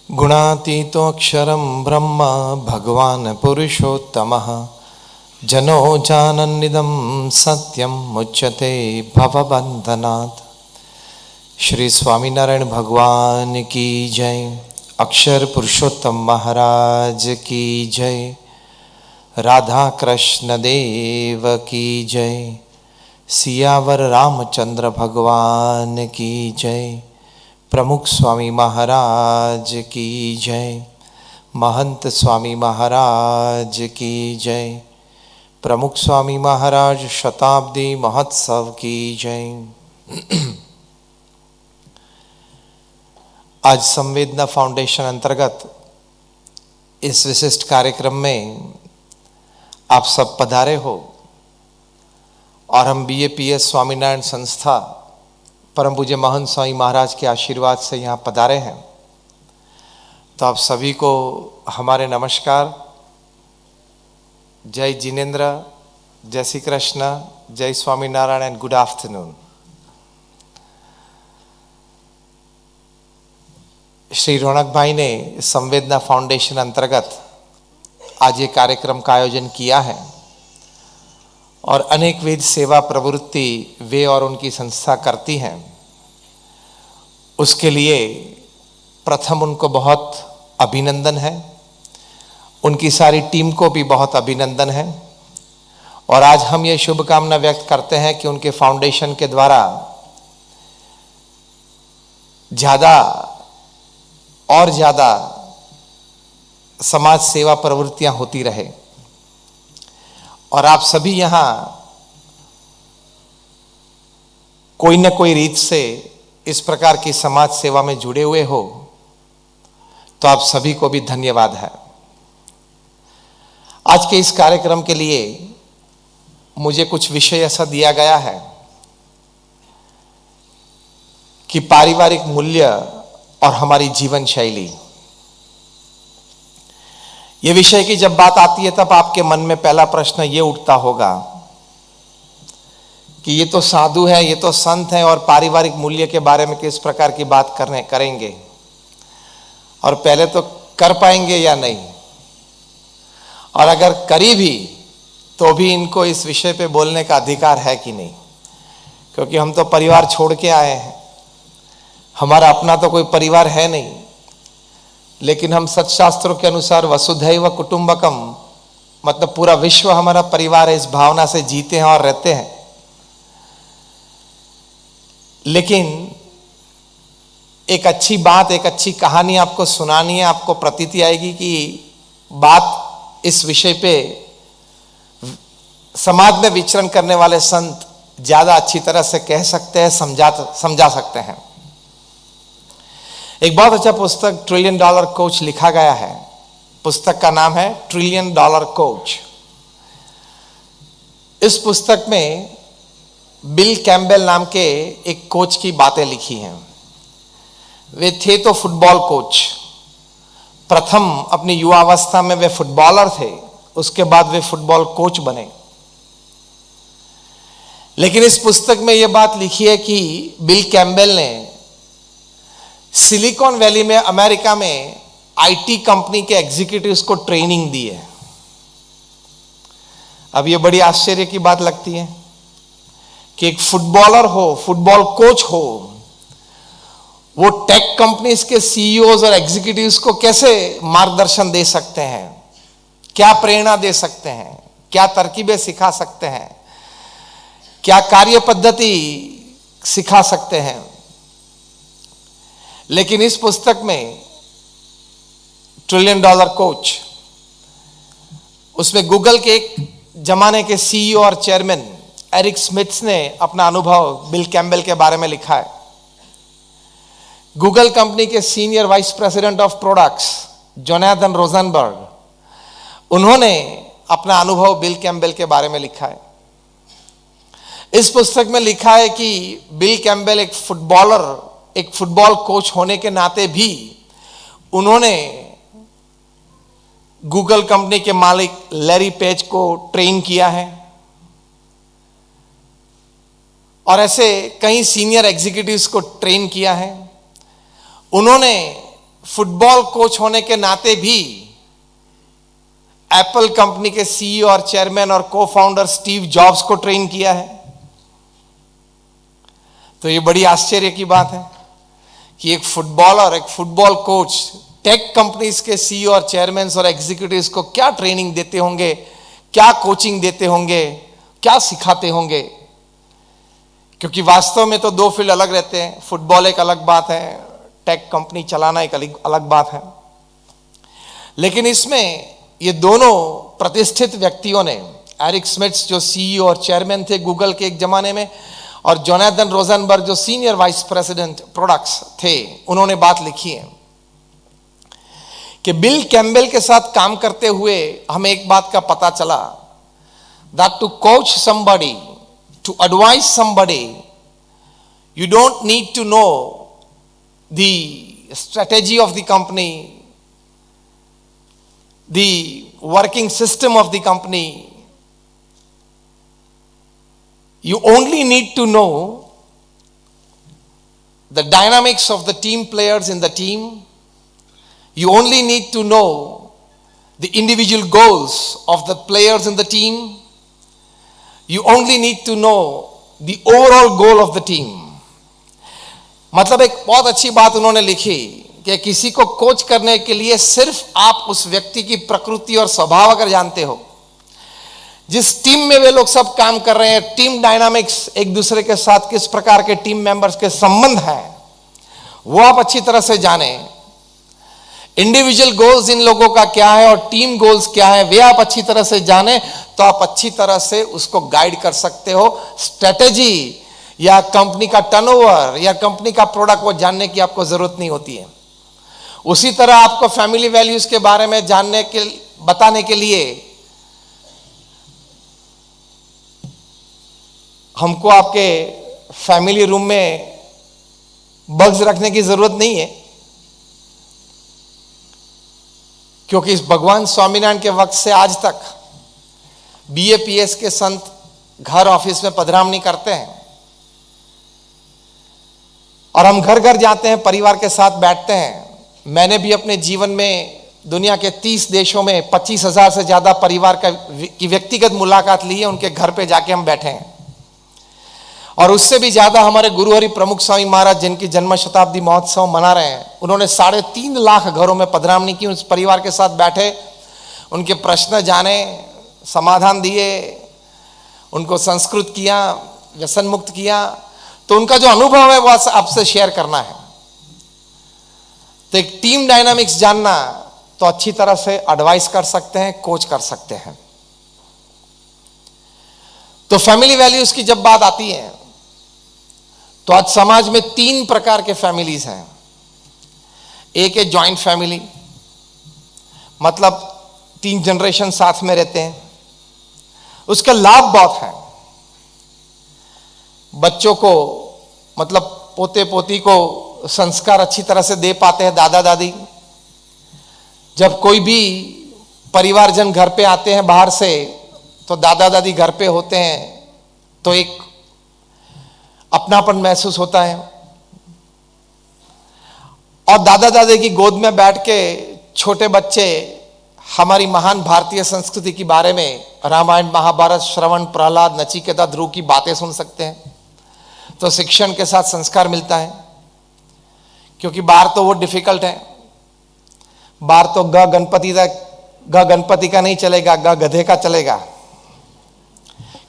गुणातीतोऽक्षरं ब्रह्म भगवान् पुरुषोत्तमः जनो जानन्निदं सत्यं मुच्यते भवबन्धनात्। श्री स्वामीनारायण भगवान की जय। अक्षर पुरुषोत्तम महाराज की जय। राधा कृष्ण देव की जय। सियावर रामचंद्र भगवान की जय। प्रमुख स्वामी महाराज की जय। महंत स्वामी महाराज की जय। प्रमुख स्वामी महाराज शताब्दी महोत्सव की जय। आज संवेदना फाउंडेशन अंतर्गत इस विशिष्ट कार्यक्रम में आप सब पधारे हो और हम BAPS स्वामीनारायण संस्था परम पूज्य महंत स्वामी महाराज के आशीर्वाद से यहाँ पधारे हैं। तो आप सभी को हमारे नमस्कार। जय जिनेन्द्र, जय श्री कृष्ण, जय Swaminarayan and good afternoon. Shri Raunak भाई ने संवेदना फाउंडेशन अंतर्गत आज ये कार्यक्रम का आयोजन किया है और अनेक विध सेवा प्रवृत्ति वे और उनकी संस्था करती हैं। उसके लिए प्रथम उनको बहुत अभिनंदन है, उनकी सारी टीम को भी बहुत अभिनंदन है। और आज हम ये शुभकामना व्यक्त करते हैं कि उनके फाउंडेशन के द्वारा ज़्यादा और ज़्यादा समाज सेवा प्रवृत्तियां होती रहे और आप सभी यहाँ कोई न कोई रीत से इस प्रकार की समाज सेवा में जुड़े हुए हो, तो आप सभी को भी धन्यवाद है। आज के इस कार्यक्रम के लिए मुझे कुछ विषय ऐसा दिया गया है कि पारिवारिक मूल्य और हमारी जीवन शैली। ये विषय की जब बात आती है तब आपके मन में पहला प्रश्न ये उठता होगा कि ये तो साधु है, ये तो संत है और पारिवारिक मूल्य के बारे में किस प्रकार की बात करेंगे और पहले तो कर पाएंगे या नहीं, और अगर करी भी तो भी इनको इस विषय पे बोलने का अधिकार है कि नहीं, क्योंकि हम तो परिवार छोड़ के आए हैं। हमारा अपना तो कोई परिवार है नहीं, लेकिन हम सत्शास्त्रों के अनुसार वसुधैव कुटुंबकम, मतलब पूरा विश्व हमारा परिवार है, इस भावना से जीते हैं और रहते हैं। लेकिन एक अच्छी बात, एक अच्छी कहानी आपको सुनानी है, आपको प्रतीति आएगी कि बात इस विषय पे समाज में विचरण करने वाले संत ज्यादा अच्छी तरह से कह सकते हैं, समझा सकते हैं। एक बहुत अच्छा पुस्तक $1 ट्रिलियन कोच लिखा गया है। पुस्तक का नाम है $1 ट्रिलियन कोच। इस पुस्तक में बिल कैम्पबेल नाम के एक कोच की बातें लिखी हैं। वे थे तो फुटबॉल कोच। प्रथम अपनी युवावस्था में वे फुटबॉलर थे, उसके बाद वे फुटबॉल कोच बने। लेकिन इस पुस्तक में यह बात लिखी है कि बिल कैम्पबेल ने सिलिकॉन वैली में अमेरिका में IT कंपनी के एग्जीक्यूटिव्स को ट्रेनिंग दी है। अब यह बड़ी आश्चर्य की बात लगती है कि एक फुटबॉलर हो, फुटबॉल कोच हो, वो टेक कंपनीज के CEOs और एग्जीक्यूटिव्स को कैसे मार्गदर्शन दे सकते हैं, क्या प्रेरणा दे सकते हैं, क्या तरकीबें सिखा सकते हैं, क्या कार्य पद्धति सिखा सकते हैं। लेकिन इस पुस्तक में $1 ट्रिलियन कोच, उसमें गूगल के एक जमाने के CEO और चेयरमैन एरिक स्मिथ ने अपना अनुभव बिल कैम्पबेल के बारे में लिखा है। गूगल कंपनी के senior vice president of products Jonathan Rosenberg, उन्होंने अपना अनुभव बिल कैम्पबेल के बारे में लिखा है। इस पुस्तक में लिखा है कि बिल कैम्पबेल एक फुटबॉल कोच होने के नाते भी उन्होंने गूगल कंपनी के मालिक लैरी पेज को ट्रेन किया है और ऐसे कई सीनियर एग्जीक्यूटिव्स को ट्रेन किया है। उन्होंने फुटबॉल कोच होने के नाते भी एप्पल कंपनी के सीईओ और चेयरमैन और को फाउंडर स्टीव जॉब्स को ट्रेन किया है। तो ये बड़ी आश्चर्य की बात है कि एक फुटबॉलर, एक फुटबॉल कोच टेक कंपनीज के सीईओ और चेयरमैन और एग्जीक्यूटिव्स को क्या ट्रेनिंग देते होंगे, क्या कोचिंग देते होंगे, क्या सिखाते होंगे। क्योंकि वास्तव में तो दो फील्ड अलग रहते हैं। फुटबॉल एक अलग बात है, टेक कंपनी चलाना एक अलग बात है। लेकिन इसमें ये दोनों प्रतिष्ठित व्यक्तियों ने, एरिक स्मिथ्स जो सीईओ और चेयरमैन थे गूगल के एक जमाने में, और जोनाथन रोजनबर्ग जो सीनियर वाइस प्रेसिडेंट प्रोडक्ट्स थे, उन्होंने बात लिखी है कि बिल कैम्बेल के साथ काम करते हुए हमें एक बात का पता चला, that to coach somebody, to advise somebody, you don't need to know the strategy of the company, the working system of the company. You only need to know the dynamics of the team players in the team. You only need to know the individual goals of the players in the team. You only need to know the overall goal of the team. मतलब एक बहुत अच्छी बात उन्होंने लिखी कि किसी को कोच करने के लिए सिर्फ आप उस व्यक्ति की प्रकृति और स्वभाव अगर जानते हो, जिस टीम में वे लोग सब काम कर रहे हैं, टीम डायनामिक्स, एक दूसरे के साथ किस प्रकार के टीम मेंबर्स के संबंध हैं, वो आप अच्छी तरह से जाने, इंडिविजुअल गोल्स इन लोगों का क्या है और टीम गोल्स क्या है, वे आप अच्छी तरह से जाने, तो आप अच्छी तरह से उसको गाइड कर सकते हो। स्ट्रेटेजी या कंपनी का टर्नओवर या कंपनी का प्रोडक्ट वो जानने की आपको जरूरत नहीं होती है। उसी तरह आपको फैमिली वैल्यूज के बारे में बताने के लिए हमको आपके फैमिली रूम में बग्स रखने की जरूरत नहीं है, क्योंकि इस भगवान स्वामीनारायण के वक्त से आज तक बीएपीएस के संत घर ऑफिस में पधरामनी करते हैं और हम घर घर जाते हैं, परिवार के साथ बैठते हैं। मैंने भी अपने जीवन में दुनिया के 30 देशों में 25,000 से ज्यादा परिवार की व्यक्तिगत मुलाकात ली है, उनके घर पे जाके हम बैठे हैं। और उससे भी ज्यादा हमारे गुरु हरि प्रमुख स्वामी महाराज जिनकी जन्म शताब्दी महोत्सव मना रहे हैं, उन्होंने 3.5 लाख घरों में पधरामनी की, उस परिवार के साथ बैठे, उनके प्रश्न जाने, समाधान दिए, उनको संस्कृत किया, व्यसन मुक्त किया। तो उनका जो अनुभव है वो आपसे शेयर करना है। तो एक टीम डायनामिक्स जानना तो अच्छी तरह से एडवाइस कर सकते हैं, कोच कर सकते हैं। तो फैमिली वैल्यूज की जब बात आती है तो आज समाज में 3 प्रकार के फैमिलीज हैं। एक है जॉइंट फैमिली, मतलब 3 जनरेशन साथ में रहते हैं, उसका लाभ बहुत है। बच्चों को, मतलब पोते पोती को संस्कार अच्छी तरह से दे पाते हैं दादा दादी। जब कोई भी परिवारजन घर पे आते हैं बाहर से, तो दादा दादी घर पे होते हैं तो एक अपनापन महसूस होता है। और दादा दादी की गोद में बैठ के छोटे बच्चे हमारी महान भारतीय संस्कृति के बारे में रामायण, महाभारत, श्रवण, प्रहलाद, नचिकेता, ध्रुव की बातें सुन सकते हैं। तो शिक्षण के साथ संस्कार मिलता है, क्योंकि बाहर तो वो डिफिकल्ट है। बाहर तो ग गणपति का नहीं चलेगा, ग गधे का चलेगा।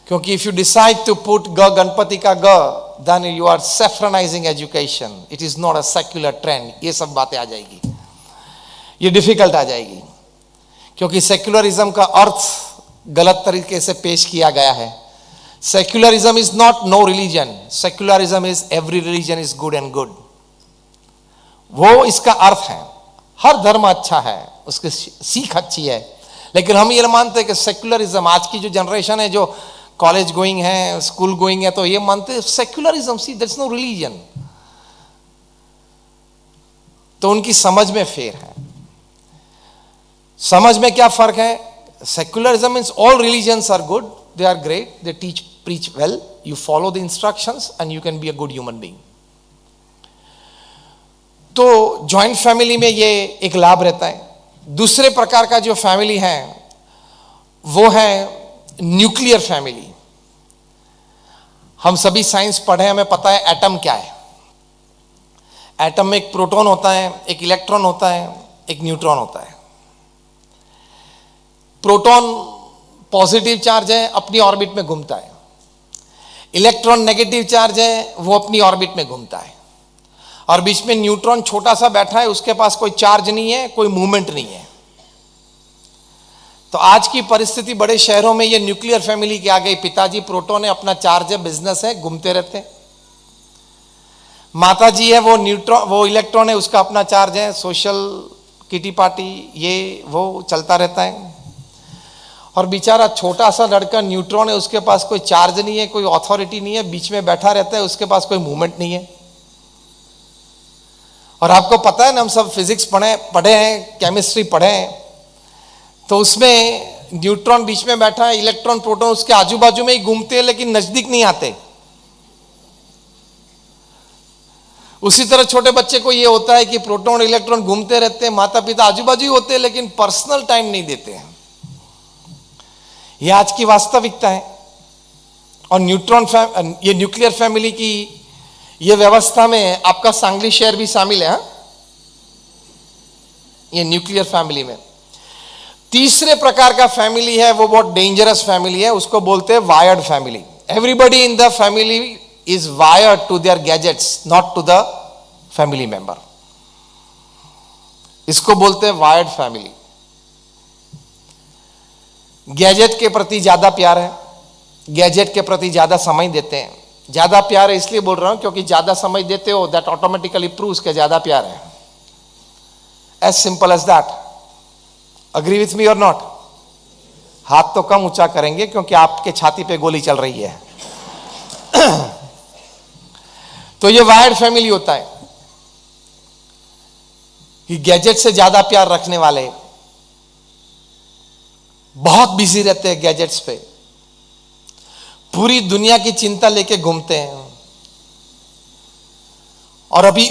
क्योंकि if you decide to put ग गणपति का ग, then you are saffronising education, it is not a secular trend. ये सब बातें आ जाएगी, ये डिफिकल्ट आ जाएगी, क्योंकि सेक्युलरिज्म का अर्थ गलत तरीके से पेश किया गया है। Secularism is not know religion, secularism is every religion is good and good. वो इसका अर्थ है। हर धर्म अच्छा है, उसकी सीख अच्छी है, लेकिन हम ये मानते हैं कि सेक्युलरिज्म, आज की जो जनरेशन है जो कॉलेज गोइंग है, स्कूल गोइंग है, तो ये मानते हैं secularism, see that's no religion. तो उनकी समझ में फेर है। समझ में क्या फर्क है? Secularism means all religions are good, they are great, they preach well, you follow the instructions and you can be a good human being. तो जॉइंट फैमिली में ये एक लाभ रहता है। दूसरे प्रकार का जो फैमिली है वो है न्यूक्लियर फैमिली। हम सभी साइंस पढ़े, हमें पता है एटम क्या है। एटम में एक प्रोटॉन होता है, एक इलेक्ट्रॉन होता है, एक न्यूट्रॉन होता है। प्रोटॉन पॉजिटिव चार्ज है, अपनी ऑर्बिट में घूमता है। इलेक्ट्रॉन नेगेटिव चार्ज है, वो अपनी ऑर्बिट में घूमता है। और बीच में न्यूट्रॉन छोटा सा बैठा है, उसके पास कोई चार्ज नहीं है, कोई मूवमेंट नहीं है। तो आज की परिस्थिति बड़े शहरों में ये न्यूक्लियर फैमिली की आ गई। पिताजी प्रोटॉन है, अपना चार्ज है, बिजनेस है, घूमते रहते हैं। माता जी है, वो इलेक्ट्रॉन है, उसका अपना चार्ज है, सोशल किटी पार्टी ये वो चलता रहता है। और बेचारा छोटा सा लड़का न्यूट्रॉन है, उसके पास कोई चार्ज नहीं है, कोई अथॉरिटी नहीं है, बीच में बैठा रहता है, उसके पास कोई मूवमेंट नहीं है। और आपको पता है ना, हम सब फिजिक्स पढ़े हैं, केमिस्ट्री पढ़े हैं, तो उसमें न्यूट्रॉन बीच में बैठा है, इलेक्ट्रॉन प्रोटॉन उसके आजू बाजू में ही घूमते हैं, लेकिन नजदीक नहीं आते। उसी तरह छोटे बच्चे को यह होता है कि प्रोटॉन इलेक्ट्रॉन घूमते रहते हैं, माता पिता आजू बाजू ही होते हैं, लेकिन पर्सनल टाइम नहीं देते हैं। यह आज की वास्तविकता है। और ये न्यूक्लियर फैमिली की ये व्यवस्था में आपका सांगली शहर भी शामिल है। ये न्यूक्लियर फैमिली में तीसरे प्रकार का फैमिली है, वो बहुत डेंजरस फैमिली है, उसको बोलते हैं wired family. Everybody in the family is wired to their gadgets, not to the family member. इसको बोलते हैं वायर्ड फैमिली। गैजेट के प्रति ज्यादा प्यार है, गैजेट के प्रति ज्यादा समय देते हैं। ज्यादा प्यार है इसलिए बोल रहा हूं क्योंकि ज्यादा समय देते हो, दैट ऑटोमेटिकली प्रूव्स के ज्यादा प्यार है। As simple as that. Agree with me और नॉट? हाथ तो कम ऊंचा करेंगे क्योंकि आपके छाती पे गोली चल रही है। तो ये वायर्ड फैमिली होता है कि गैजेट से ज्यादा प्यार रखने वाले बहुत बिजी रहते हैं गैजेट्स पे, पूरी दुनिया की चिंता लेके घूमते हैं। और अभी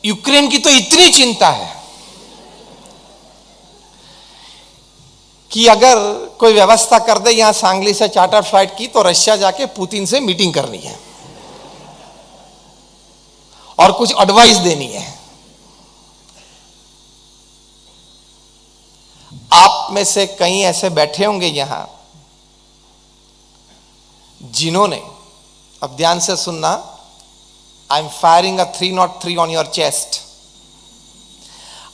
यूक्रेन की तो इतनी चिंता है कि अगर कोई व्यवस्था कर दे यहां सांगली से चार्टर फ्लाइट की, तो रशिया जाके पुतिन से मीटिंग करनी है और कुछ एडवाइस देनी है। आप में से कई ऐसे बैठे होंगे यहां जिन्होंने, अब ध्यान से सुनना, I M firing a 303 on your chest.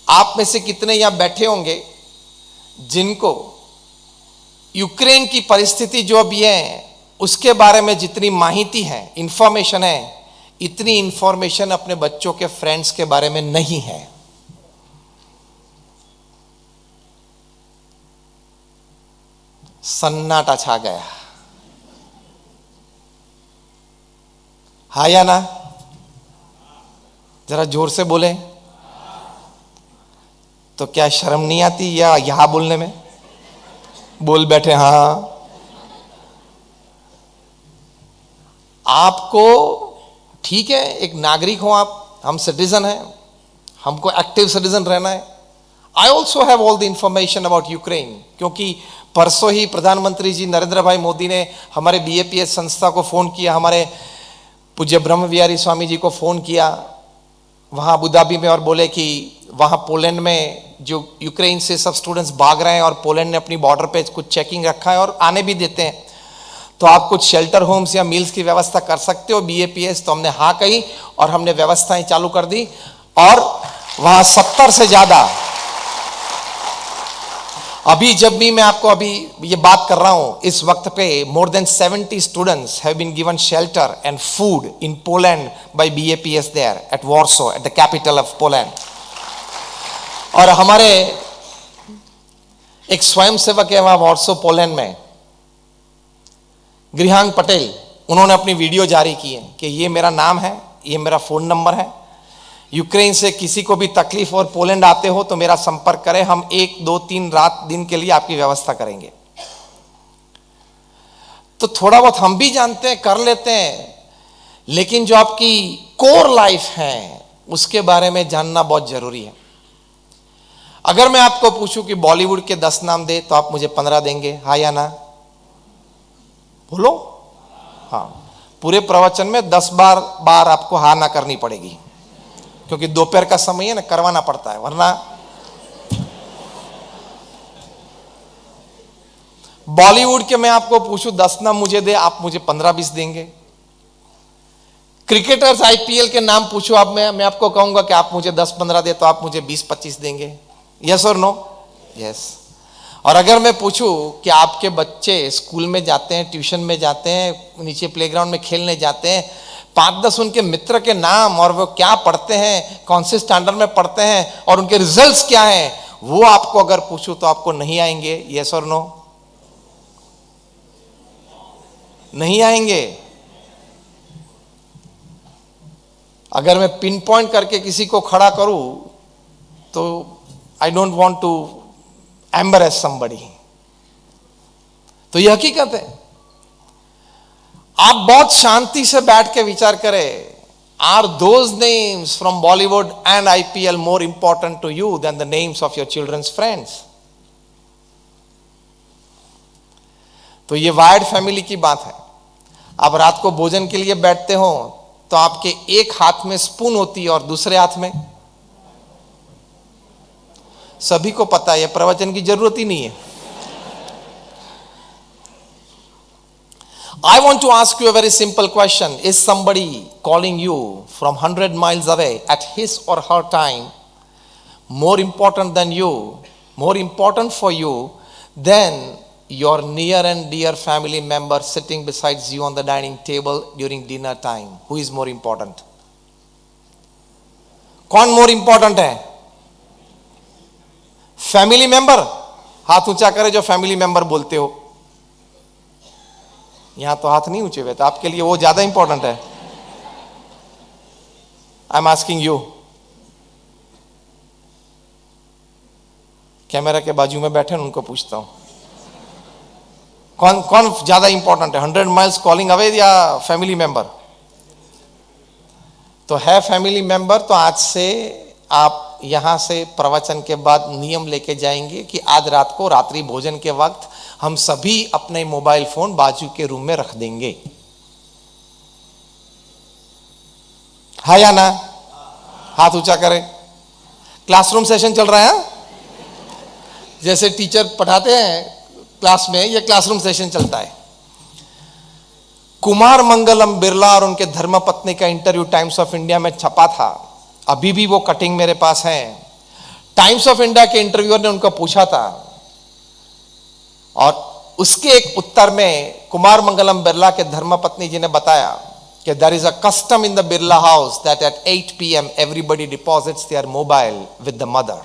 आप में से कितने यहां बैठे होंगे जिनको यूक्रेन की परिस्थिति जो अभी है उसके बारे में जितनी माहिती है, इंफॉर्मेशन है, इतनी इंफॉर्मेशन अपने बच्चों के फ्रेंड्स के बारे में नहीं है। सन्नाटा छा गया, हा या ना? जरा जोर से बोले। तो क्या शर्म नहीं आती या यहां बोलने में? बोल बैठे हां। आपको ठीक है, एक नागरिक हो आप, हम सिटीजन हैं, हमको एक्टिव सिटीजन रहना है। I also have all the information about Ukraine, क्योंकि परसों ही प्रधानमंत्री जी नरेंद्र भाई मोदी ने हमारे BAPS संस्था को फोन किया, हमारे पूज्य ब्रह्म विहारी स्वामी जी को फोन किया वहां अबू धाबी में, और बोले कि वहां पोलैंड में जो यूक्रेन से सब स्टूडेंट्स भाग रहे हैं और पोलैंड ने अपनी बॉर्डर पे कुछ चेकिंग रखा है और आने भी देते हैं, तो आप कुछ शेल्टर होम्स या मील्स की व्यवस्था कर सकते हो BAPS। तो हमने हाँ कही और हमने व्यवस्थाएं चालू कर दी। और वहां 70 से ज्यादा, अभी जब भी मैं आपको अभी ये बात कर रहा हूं इस वक्त पे, more than 70 students have been given shelter and food in Poland by BAPS there at Warsaw, at the capital of Poland. और हमारे एक स्वयंसेवक है वहां वॉर्सो पोलैंड में, गृहांग पटेल, उन्होंने अपनी वीडियो जारी की है कि ये मेरा नाम है, ये मेरा फोन नंबर है, यूक्रेन से किसी को भी तकलीफ और पोलैंड आते हो तो मेरा संपर्क करें, हम 1, 2, 3 रात दिन के लिए आपकी व्यवस्था करेंगे। तो थोड़ा बहुत हम भी जानते हैं, कर लेते हैं, लेकिन जो आपकी कोर लाइफ है उसके बारे में जानना बहुत जरूरी है। अगर मैं आपको पूछूं कि बॉलीवुड के 10 नाम दे तो आप मुझे 15 देंगे, हाँ या ना? बोलो। हाँ, पूरे प्रवचन में 10 बार आपको हाँ ना करनी पड़ेगी, क्योंकि दोपहर का समय है ना, करवाना पड़ता है, वरना बॉलीवुड के मैं आपको पूछूं 10 नाम मुझे दे, आप मुझे 15-20 देंगे। क्रिकेटर्स आईपीएल के नाम पूछो आप, मैं आपको कहूंगा कि आप मुझे 10-15 दे तो आप मुझे 20-25 देंगे। यस और नो? यस। और अगर मैं पूछूं कि आपके बच्चे स्कूल में जाते हैं, ट्यूशन में जाते हैं, नीचे प्लेग्राउंड में खेलने जाते हैं, 5-10 उनके मित्र के नाम और वो क्या पढ़ते हैं, कौन से स्टैंडर्ड में पढ़ते हैं और उनके रिजल्ट्स क्या हैं, वो आपको अगर पूछूं तो आपको नहीं आएंगे। यस और नो? नहीं आएंगे। अगर मैं पिन पॉइंट करके किसी को खड़ा करूं तो I don't want to embarrass somebody. तो यह हकीकत है। आप बहुत शांति से बैठ के विचार करें, are those names from Bollywood and IPL more important to you than the names of your childrens friends? तो ये वायर्ड फैमिली की बात है। आप रात को भोजन के लिए बैठते हो तो आपके एक हाथ में स्पून होती है और दूसरे हाथ में, सभी को पता है, प्रवचन की जरूरत ही नहीं है। I want to ask you a very simple question. Is somebody calling you from 100 miles away at his or her time more important than you, more important for you than your near and dear family member sitting beside you on the dining table during dinner time? Who is more important? कौन more important है? Family member? हाथ ऊंचा करे जो family member बोलते हो। यहां तो हाथ नहीं ऊंचे हुए, तो आपके लिए वो ज्यादा इंपॉर्टेंट है। I am asking you. Camera के बाजू में बैठे उनको पूछता हूं, कौन कौन ज्यादा इंपॉर्टेंट है, 100 माइल्स कॉलिंग अवे या फैमिली मेंबर? तो है फैमिली मेंबर, तो आज से आप यहां से प्रवचन के बाद नियम लेके जाएंगे कि आज रात को रात्रि भोजन के वक्त हम सभी अपने मोबाइल फोन बाजू के रूम में रख देंगे। हाँ या ना? हाथ ऊंचा करें। क्लासरूम सेशन चल रहा है, जैसे टीचर पढ़ाते हैं क्लास में, यह क्लासरूम सेशन चलता है। कुमार मंगलम बिरला और उनके धर्मपत्नी का इंटरव्यू टाइम्स ऑफ इंडिया में छपा था। अभी भी वो कटिंग मेरे पास है। टाइम्स ऑफ इंडिया के इंटरव्यूअर ने उनको पूछा था और उसके एक उत्तर में कुमार मंगलम बिरला के धर्मपत्नी जी ने बताया कि there is a custom in the Birla house that at 8 PM everybody deposits their mobile with the mother.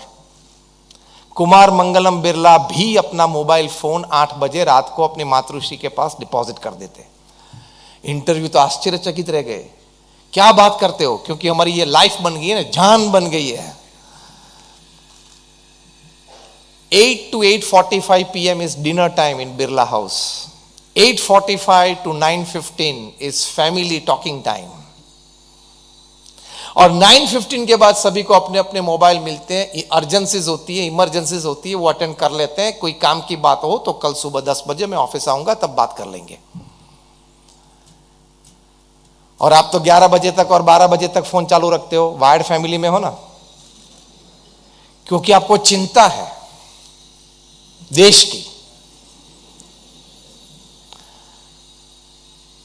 Kumar Mangalam Birla भी अपना मोबाइल फोन 8 बजे रात को अपनी मातृश्री के पास डिपॉजिट कर देते। इंटरव्यू तो आश्चर्यचकित रह गए, क्या बात करते हो, क्योंकि हमारी ये लाइफ बन गई है ना, जान बन गई है। 8 to 8:45 PM is dinner time in Birla House. 8:45 to 9:15 is family talking time. और 9:15 के बाद सभी को अपने अपने मोबाइल मिलते हैं। अर्जेंसीज होती है, इमरजेंसीज होती है, वो अटेंड कर लेते हैं। कोई काम की बात हो तो कल सुबह 10 बजे मैं ऑफिस आऊंगा, तब बात कर लेंगे। और आप तो 11 बजे तक और 12 बजे तक फोन चालू रखते हो, वायर्ड फैमिली में हो ना, क्योंकि आपको चिंता है देश की।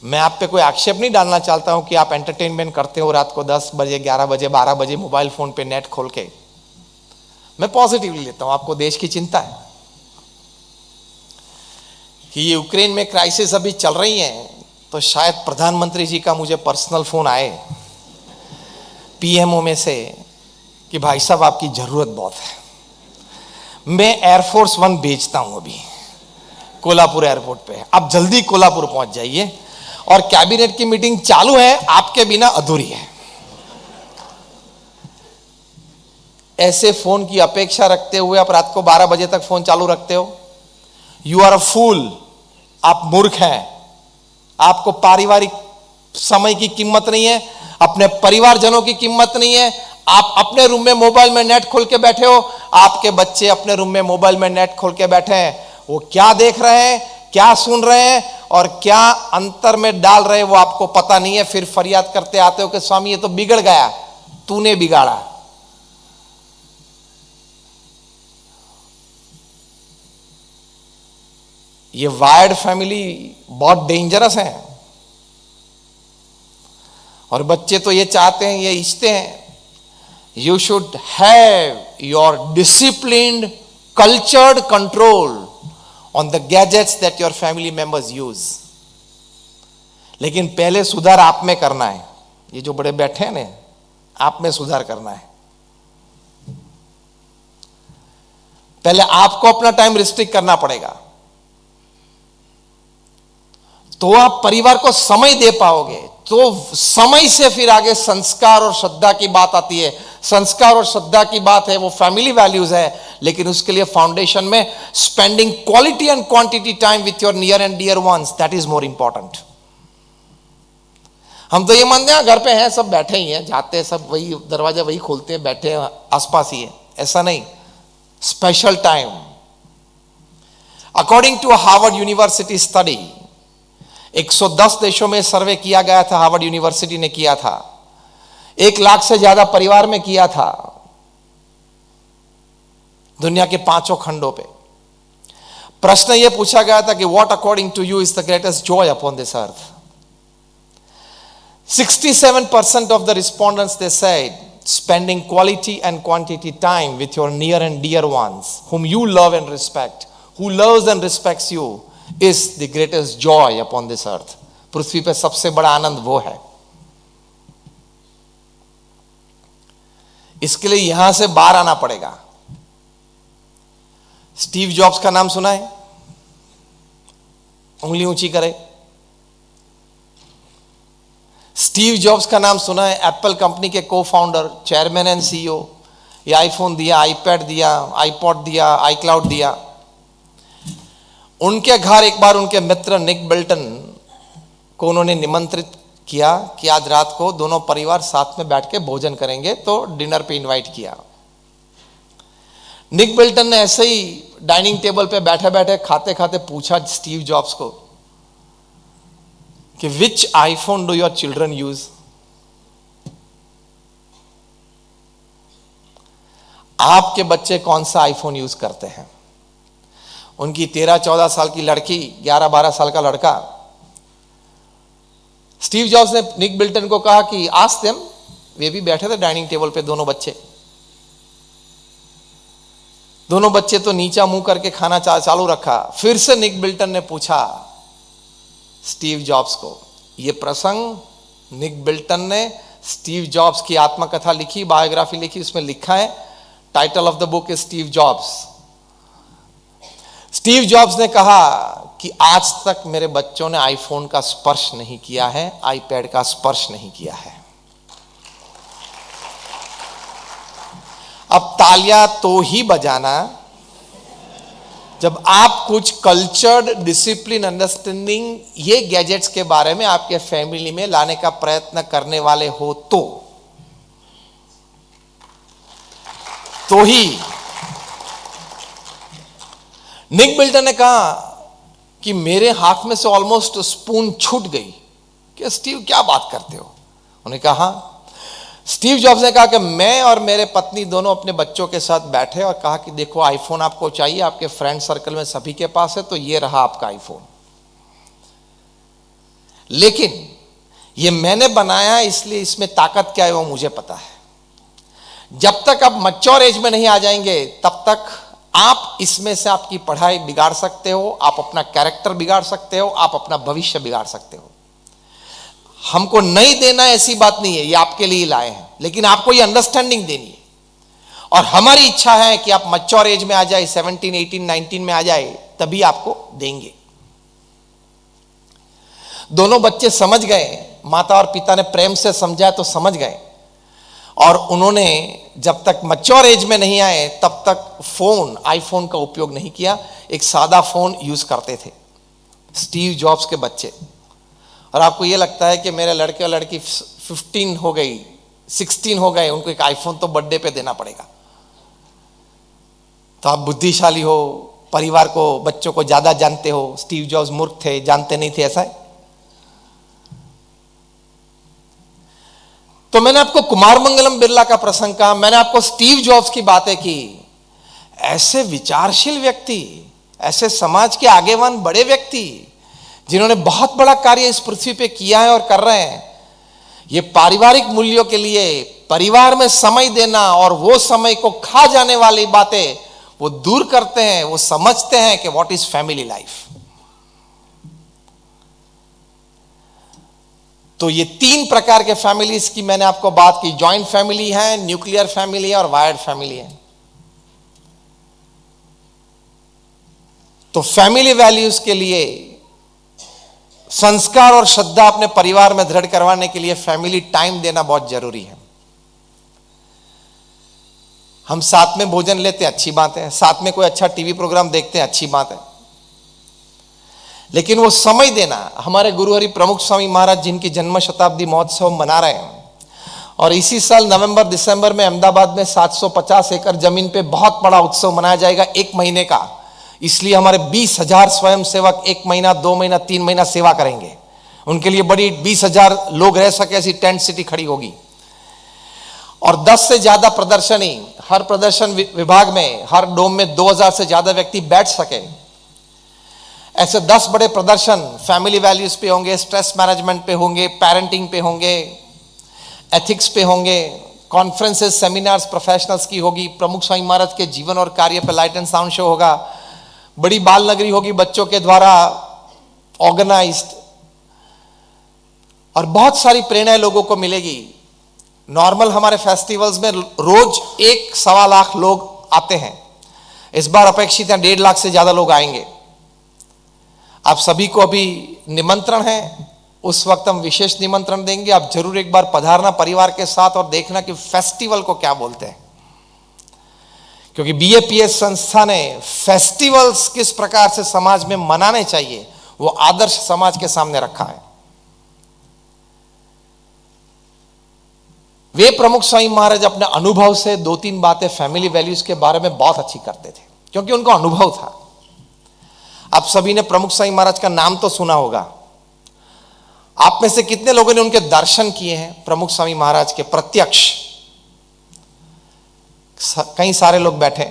मैं आप पे कोई आक्षेप नहीं डालना चाहता हूं कि आप एंटरटेनमेंट करते हो रात को 10 बजे, 11 बजे, 12 बजे मोबाइल फोन पे नेट खोल के। मैं पॉजिटिवली लेता हूं, आपको देश की चिंता है कि ये यूक्रेन में क्राइसिस अभी चल रही है, तो शायद प्रधानमंत्री जी का मुझे पर्सनल फोन आए पीएमओ में से कि भाई साहब आपकी जरूरत बहुत है। मैं एयरफोर्स 1 भेजता हूं अभी कोल्हापुर एयरपोर्ट पे, आप जल्दी कोल्हापुर पहुंच जाइए, और कैबिनेट की मीटिंग चालू है, आपके बिना अधूरी है। ऐसे फोन की अपेक्षा रखते हुए आप रात को 12 बजे तक फोन चालू रखते हो। यू आर अ फूल, आप मूर्ख हैं। आपको पारिवारिक समय की कीमत नहीं है, अपने परिवारजनों की कीमत नहीं है, आप अपने रूम में मोबाइल में नेट खोल के बैठे हो, आपके बच्चे अपने रूम में मोबाइल में नेट खोल के बैठे हैं, वो क्या देख रहे हैं, क्या सुन रहे हैं और क्या अंतर में डाल रहे हैं वो आपको पता नहीं है। फिर फरियाद करते आते हो कि स्वामी ये तो बिगड़ गया, तूने बिगाड़ा। ये वायर्ड फैमिली बहुत डेंजरस है। और बच्चे तो ये चाहते हैं, ये इच्छते हैं, you should have your disciplined cultured control on the gadgets that your family members use. लेकिन पहले सुधार आप में करना है। ये जो बड़े बैठे हैं ना, आप में सुधार करना है। पहले आपको अपना टाइम रिस्ट्रिक्ट करना पड़ेगा, तो आप परिवार को समय दे पाओगे। तो समय से फिर आगे संस्कार और श्रद्धा की बात आती है। संस्कार और श्रद्धा की बात है, वो फैमिली वैल्यूज है, लेकिन उसके लिए फाउंडेशन में spending quality and quantity time with your near and dear ones, that is more important. हम तो ये मानते हैं घर पे हैं, सब बैठे ही हैं, जाते हैं सब, वही दरवाजा वही खोलते हैं, बैठे हैं, आसपास ही है। ऐसा नहीं, special time. According to Harvard University study, 110 देशों में सर्वे किया गया था, हार्वर्ड यूनिवर्सिटी ने किया था, 1 लाख से ज्यादा परिवार में किया था, दुनिया के 5 खंडों पे। प्रश्न यह पूछा गया था कि what according to you is the greatest joy upon this earth. 67% of the respondents, they said, spending quality and quantity time with your near and dear ones, whom you love and respect, who loves and respects you, is the greatest joy upon this earth. पृथ्वी पे सबसे बड़ा आनंद वो है। इसके लिए यहां से बाहर आना पड़ेगा। स्टीव जॉब्स का नाम सुना है? उंगली ऊंची करे। स्टीव जॉब्स का नाम सुना है? एप्पल कंपनी के को फाउंडर, चेयरमैन एंड सीईओ। ये आईफोन दिया, आईपैड दिया, आईपॉड दिया, आईक्लाउड दिया। उनके घर एक बार उनके मित्र निक बिल्टन को उन्होंने निमंत्रित किया कि आज रात को दोनों परिवार साथ में बैठ के भोजन करेंगे, तो डिनर पे इनवाइट किया। निक बिल्टन ने ऐसे ही डाइनिंग टेबल पे बैठे बैठे खाते खाते पूछा स्टीव जॉब्स को कि which iPhone do your children use? आपके बच्चे कौन सा आईफोन यूज करते हैं? उनकी 13-14 साल की लड़की, 11-12 साल का लड़का। स्टीव जॉब्स ने निक बिल्टन को कहा कि आस्क देम, वे भी बैठे थे डाइनिंग टेबल पे, दोनों बच्चे। दोनों बच्चे तो नीचा मुंह करके खाना चालू रखा। फिर से निक बिल्टन ने पूछा स्टीव जॉब्स को यह प्रसंग। निक बिल्टन ने स्टीव जॉब्स की आत्मकथा लिखी, बायोग्राफी लिखी, उसमें लिखा है, title of the book is Steve jobs. Steve jobs ने कहा कि आज तक मेरे बच्चों ने आईफोन का स्पर्श नहीं किया है, आईपैड का स्पर्श नहीं किया है। अब तालियां तो ही बजाना जब आप कुछ कल्चर्ड, डिसिप्लिन, अंडरस्टैंडिंग ये गैजेट्स के बारे में आपके फैमिली में लाने का प्रयत्न करने वाले हो तो ही। निक बिल्टन ने कहा कि मेरे हाथ में से ऑलमोस्ट स्पून छूट गई कि स्टीव क्या बात करते हो? उन्होंने कहा, स्टीव जॉब्स ने कहा कि मैं और मेरे पत्नी दोनों अपने बच्चों के साथ बैठे और कहा कि देखो आईफोन आपको चाहिए, आपके फ्रेंड सर्कल में सभी के पास है, तो ये रहा आपका आईफोन। लेकिन ये मैंने बनाया है, इसलिए इसमें ताकत क्या है वो मुझे पता है। जब तक आप मैच्योर एज में नहीं आ जाएंगे तब तक आप इसमें से आपकी पढ़ाई बिगाड़ सकते हो, आप अपना कैरेक्टर बिगाड़ सकते हो, आप अपना भविष्य बिगाड़ सकते हो। हमको नहीं देना ऐसी बात नहीं है, ये आपके लिए लाए हैं, लेकिन आपको ये अंडरस्टैंडिंग देनी है। और हमारी इच्छा है कि आप मैच्योर एज में आ जाए, 17, 18, 19 में आ जाए, तभी आपको देंगे। दोनों बच्चे समझ गए, माता और पिता ने प्रेम से समझाया तो समझ गए, और उन्होंने जब तक मैच्योर एज में नहीं आए तब तक फोन, आईफोन का उपयोग नहीं किया, एक सादा फोन यूज करते थे स्टीव जॉब्स के बच्चे। और आपको यह लगता है कि मेरे लड़के और लड़की 15 हो गई, 16 हो गए, उनको एक आईफोन तो बर्थडे पे देना पड़ेगा। तो आप बुद्धिशाली हो, परिवार को, बच्चों को ज्यादा जानते हो। स्टीव जॉब्स मूर्ख थे, जानते नहीं थे, ऐसा है। तो मैंने आपको कुमार मंगलम बिरला का प्रसंग कहा, मैंने आपको स्टीव जॉब्स की बातें की। ऐसे विचारशील व्यक्ति, ऐसे समाज के आगेवान बड़े व्यक्ति जिन्होंने बहुत बड़ा कार्य इस पृथ्वी पे किया है और कर रहे हैं, ये पारिवारिक मूल्यों के लिए परिवार में समय देना और वो समय को खा जाने वाली बातें वो दूर करते हैं। वो समझते हैं कि व्हाट इज फैमिली लाइफ। तो ये 3 प्रकार के फैमिलीज की मैंने आपको बात की। जॉइंट फैमिली है, न्यूक्लियर फैमिली है और वायर्ड फैमिली है। तो फैमिली वैल्यूज के लिए, संस्कार और श्रद्धा अपने परिवार में दृढ़ करवाने के लिए फैमिली टाइम देना बहुत जरूरी है। हम साथ में भोजन लेते हैं, अच्छी बात है। साथ में कोई अच्छा टीवी प्रोग्राम देखते हैं, अच्छी बात है। लेकिन वो समय देना, हमारे गुरु हरि प्रमुख स्वामी महाराज जिनकी जन्म शताब्दी महोत्सव मना रहे हैं, और इसी साल नवंबर दिसंबर में अहमदाबाद में 750 एकड़ जमीन पे बहुत बड़ा उत्सव मनाया जाएगा, 1 महीने का। इसलिए हमारे 20,000 स्वयंसेवक 1 महीना, 2 महीना, 3 महीना सेवा करेंगे। उनके लिए बड़ी 20,000 लोग रह सके ऐसी टेंट सिटी खड़ी होगी। और 10 से ज्यादा प्रदर्शनी, हर प्रदर्शन विभाग में, हर डोम में 2,000 से ज्यादा व्यक्ति बैठ सके, ऐसे 10 बड़े प्रदर्शन फैमिली वैल्यूज पे होंगे, स्ट्रेस मैनेजमेंट पे होंगे, पेरेंटिंग पे होंगे, एथिक्स पे होंगे, कॉन्फ्रेंसेस, सेमिनार्स प्रोफेशनल्स की होगी, प्रमुख स्वामी महाराज के जीवन और कार्य पे लाइट एंड साउंड शो होगा, बड़ी बाल नगरी होगी बच्चों के द्वारा ऑर्गेनाइज्ड, और बहुत सारी प्रेरणा लोगों को मिलेगी। नॉर्मल हमारे फेस्टिवल्स में रोज 1-1.25 लाख लोग आते हैं। इस बार अपेक्षित है 1.5 लाख से ज्यादा लोग आएंगे। आप सभी को अभी निमंत्रण है, उस वक्त हम विशेष निमंत्रण देंगे। आप जरूर एक बार पधारना परिवार के साथ और देखना कि फेस्टिवल को क्या बोलते हैं, क्योंकि बीएपीएस संस्था ने फेस्टिवल्स किस प्रकार से समाज में मनाने चाहिए वो आदर्श समाज के सामने रखा है। वे प्रमुख स्वामी महाराज अपने अनुभव से 2-3 बातें फैमिली वैल्यूज के बारे में बहुत अच्छी करते थे, क्योंकि उनको अनुभव था। आप सभी ने प्रमुख स्वामी महाराज का नाम तो सुना होगा। आप में से कितने लोगों ने उनके दर्शन किए हैं प्रमुख स्वामी महाराज के प्रत्यक्ष? कई सारे लोग बैठे।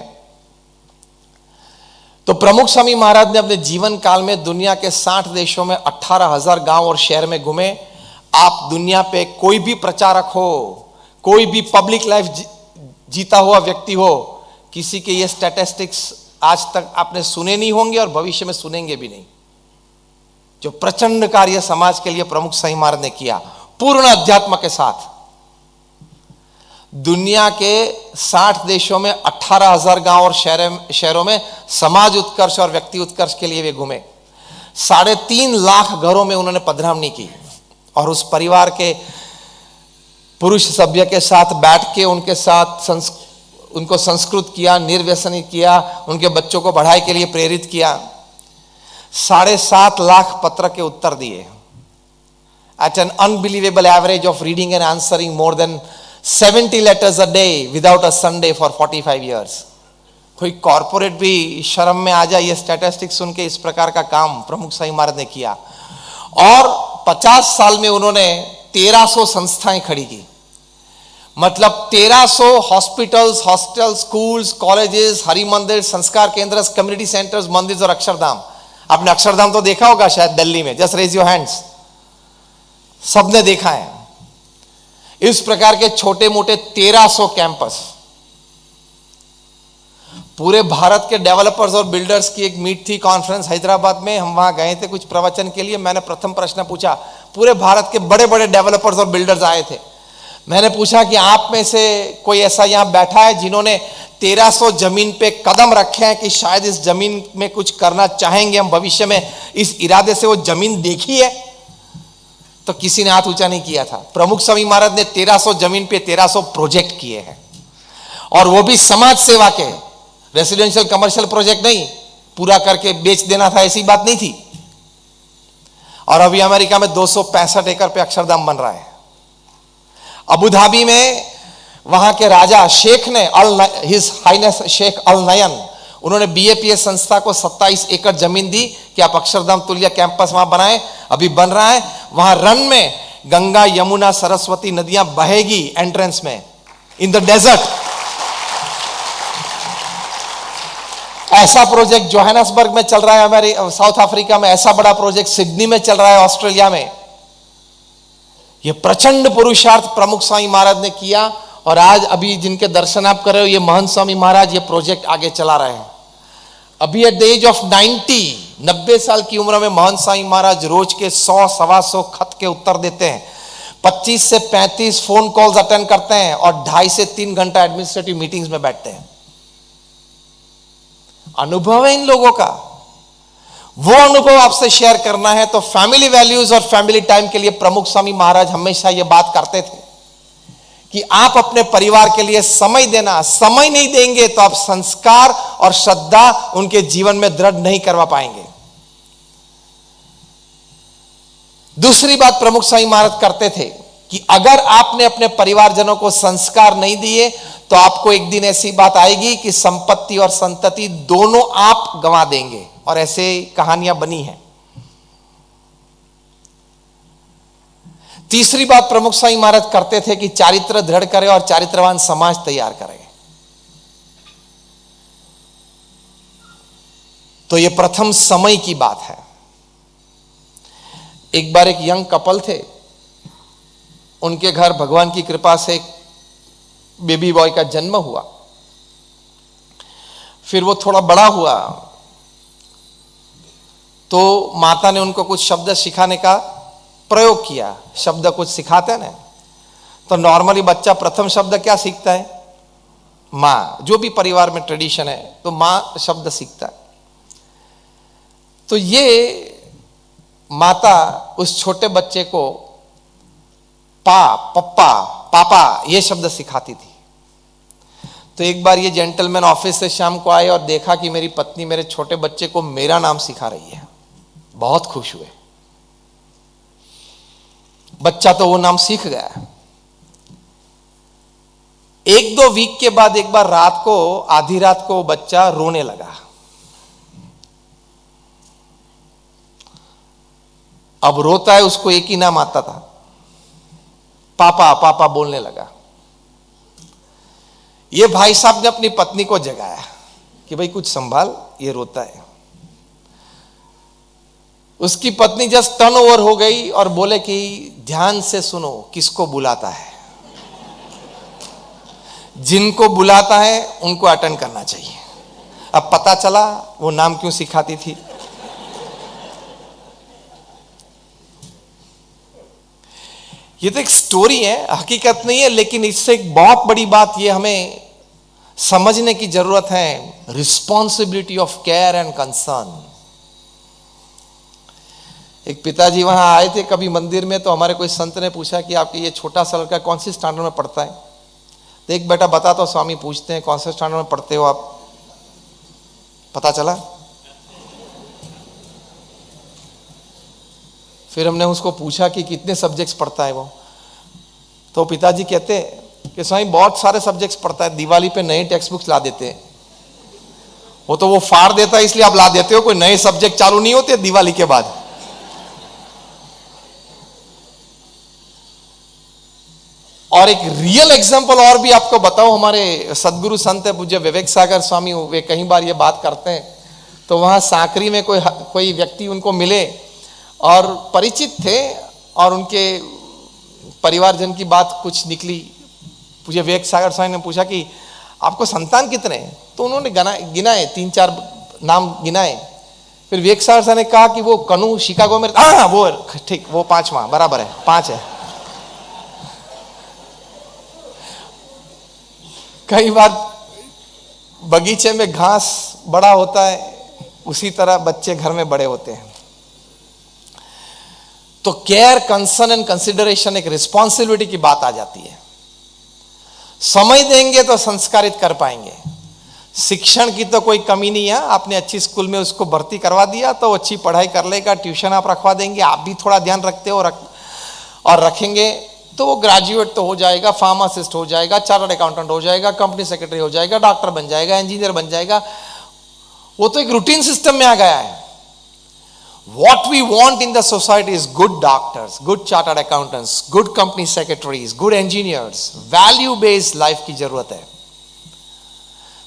तो प्रमुख स्वामी महाराज ने अपने जीवन काल में दुनिया के 60 देशों में 18,000 गांव और शहर में घूमे। आप दुनिया पे कोई भी प्रचारक हो, कोई भी पब्लिक लाइफ जीता हुआ व्यक्ति हो, किसी के ये स्टैटिस्टिक्स आज तक आपने सुने नहीं होंगे और भविष्य में सुनेंगे भी नहीं। जो प्रचंड कार्य समाज के लिए प्रमुख स्वामी महाराज ने किया, पूर्ण अध्यात्म के साथ। दुनिया के 60 देशों में 18,000 गांव और शहरों में समाज उत्कर्ष और व्यक्ति उत्कर्ष के लिए वे घूमे। 3.5 लाख घरों में उन्होंने पधरामनी की और उस परिवार के पुरुष सभ्य के साथ बैठ के उनके साथ उनको संस्कृत किया, निर्व्यसनी किया, उनके बच्चों को पढ़ाई के लिए प्रेरित किया। 7.5 लाख पत्र के उत्तर दिए। At an unbelievable average of reading and answering more than 70 letters a day without a Sunday for 45 years. कोई कॉर्पोरेट भी शर्म में आ जाए ये स्टैटिस्टिक्स सुन के। इस प्रकार का काम प्रमुख स्वामी महाराज ने किया और 50 साल में उन्होंने 1300 संस्थाएं खड़ी की। मतलब 1300 hospitals, hostel, schools, colleges, Hari मंदिर, संस्कार केंद्र, कम्युनिटी सेंटर्स, मंदिर और अक्षरधाम। आपने अक्षरधाम तो देखा होगा शायद दिल्ली में, जस्ट रेज योर हैंड्स। सबने देखा है। इस प्रकार के छोटे मोटे 1300 कैंपस। पूरे भारत के डेवलपर्स और बिल्डर्स की एक मीट थी, कॉन्फ्रेंस हैदराबाद में। हम वहां गए थे कुछ प्रवचन के लिए। मैंने प्रथम प्रश्न पूछा, पूरे भारत के बड़े बड़े डेवलपर्स और बिल्डर्स आए थे। मैंने पूछा कि आप में से कोई ऐसा यहां बैठा है जिन्होंने 1300 जमीन पे कदम रखे हैं कि शायद इस जमीन में कुछ करना चाहेंगे हम भविष्य में, इस इरादे से वो जमीन देखी है? तो किसी ने हाथ ऊंचा नहीं किया था। प्रमुख स्वामी महाराज ने 1300 जमीन पे 1300 प्रोजेक्ट किए हैं, और वो भी समाज सेवा के। रेसिडेंशियल कमर्शियल प्रोजेक्ट नहीं, पूरा करके बेच देना था, ऐसी बात नहीं थी। और अभी अमेरिका में 265 एकड़ पे अक्षरधाम बन रहा है। अबू धाबी में वहां के राजा शेख ने हिज हाइनेस शेख अल नयन, उन्होंने बीएपीएस संस्था को 27 एकड़ जमीन दी कि आप अक्षरधाम तुल्य कैंपस वहां बनाएं। अभी बन रहा है। वहां रन में गंगा यमुना सरस्वती नदियां बहेगी एंट्रेंस में, इन द डेजर्ट। ऐसा प्रोजेक्ट जोहानसबर्ग में चल रहा है, हमारे साउथ अफ्रीका में। ऐसा बड़ा प्रोजेक्ट सिडनी में चल रहा है, ऑस्ट्रेलिया में। यह प्रचंड पुरुषार्थ प्रमुख स्वामी महाराज ने किया, और आज अभी जिनके दर्शन आप कर रहे हो, ये महंत स्वामी महाराज ये प्रोजेक्ट आगे चला रहे हैं। अभी एट द एज ऑफ 90 साल की उम्र में महंत स्वामी महाराज रोज के 100-125 खत के उत्तर देते हैं, 25 से 35 फोन कॉल्स अटेंड करते हैं, और 2.5 से 3 घंटा एडमिनिस्ट्रेटिव मीटिंग्स में बैठते हैं। अनुभव है इन लोगों का। वो अनुभव आपसे शेयर करना है तो फैमिली वैल्यूज और फैमिली टाइम के लिए प्रमुख स्वामी महाराज हमेशा ये बात करते थे कि आप अपने परिवार के लिए समय देना, समय नहीं देंगे तो आप संस्कार और श्रद्धा उनके जीवन में दृढ़ नहीं करवा पाएंगे। दूसरी बात प्रमुख स्वामी महाराज करते थे कि अगर आपने अपने परिवारजनों को संस्कार नहीं दिए तो आपको एक दिन ऐसी बात आएगी कि संपत्ति और संतति दोनों आप गंवा देंगे, और ऐसे कहानियां बनी हैं। तीसरी बात प्रमुख स्वामी महाराज करते थे कि चारित्र दृढ़ करें और चारित्रवान समाज तैयार करें। तो यह प्रथम समय की बात है। एक बार एक यंग कपल थे, उनके घर भगवान की कृपा से एक बेबी बॉय का जन्म हुआ। फिर वो थोड़ा बड़ा हुआ तो माता ने उनको कुछ शब्द सिखाने का प्रयोग किया। शब्द कुछ सिखाते हैं ना, तो नॉर्मली बच्चा प्रथम शब्द क्या सीखता है? मां। जो भी परिवार में ट्रेडिशन है तो मां शब्द सीखता है। तो ये माता उस छोटे बच्चे को पप्पा, पापा ये शब्द सिखाती थी। तो एक बार ये जेंटलमैन ऑफिस से शाम को आए और देखा कि मेरी पत्नी मेरे छोटे बच्चे को मेरा नाम सिखा रही है। बहुत खुश हुए। बच्चा तो वो नाम सीख गया। 1-2 वीक के बाद एक बार रात को, आधी रात को बच्चा रोने लगा। अब रोता है, उसको एक ही नाम आता था, पापा। पापा बोलने लगा। ये भाई साहब ने अपनी पत्नी को जगाया कि भाई कुछ संभाल, ये रोता है। उसकी पत्नी जस्ट टर्न ओवर हो गई और बोले कि ध्यान से सुनो, किसको बुलाता है? जिनको बुलाता है उनको अटेंड करना चाहिए। अब पता चला वो नाम क्यों सिखाती थी। ये तो एक स्टोरी है, हकीकत नहीं है, लेकिन इससे एक बहुत बड़ी बात ये हमें समझने की जरूरत है, responsibility of care and concern. एक पिताजी वहां आए थे कभी मंदिर में, तो हमारे कोई संत ने पूछा कि आपके ये छोटा सा लड़का कौन सी स्टैंडर्ड में पढ़ता है? तो एक बेटा बता, तो स्वामी पूछते हैं कौन से स्टैंडर्ड में पढ़ते हो आप? पता चला। फिर हमने उसको पूछा कि कितने सब्जेक्ट्स पढ़ता है वो? तो पिताजी कहते कि स्वामी बहुत सारे सब्जेक्ट्स पढ़ता है, दिवाली पे नए टेक्स्ट बुक्स ला देते हैं। वो तो वो फाड़ देता है इसलिए आप ला देते हो, कोई नए सब्जेक्ट चालू नहीं होते दिवाली के बाद। और एक रियल एग्जांपल और भी आपको बताऊं, हमारे सदगुरु संत है पूज्य विवेक सागर स्वामी, वे कई बार ये बात करते हैं। तो वहां साकरी में कोई व्यक्ति उनको मिले और परिचित थे, और उनके परिवारजन की बात कुछ निकली। पूज्य विवेक सागर स्वामी ने पूछा कि आपको संतान कितने हैं? तो उन्होंने गिनाए, 3-4 नाम गिनाए। फिर विवेक सागर स्वामी ने कहा कि वो कनु शिकागो में, हाँ वो ठीक, वो 5वां बराबर है, 5 है। कई बार बगीचे में घास बड़ा होता है, उसी तरह बच्चे घर में बड़े होते हैं। तो केयर, कंसर्न एंड कंसिडरेशन, एक रिस्पॉन्सिबिलिटी की बात आ जाती है। समय देंगे तो संस्कारित कर पाएंगे। शिक्षण की तो कोई कमी नहीं है, आपने अच्छी स्कूल में उसको भर्ती करवा दिया तो अच्छी पढ़ाई कर लेगा। ट्यूशन आप रखवा देंगे, आप भी थोड़ा ध्यान रखते हो और रखेंगे तो वो ग्रेजुएट तो हो जाएगा, फार्मासिस्ट हो जाएगा, चार्टर्ड अकाउंटेंट हो जाएगा, कंपनी सेक्रेटरी हो जाएगा, डॉक्टर बन जाएगा, इंजीनियर बन जाएगा। वो तो एक रूटीन सिस्टम में आ गया है। What we want in the society is good doctors, good chartered accountants, good company secretaries, good engineers. Value based life की जरूरत है,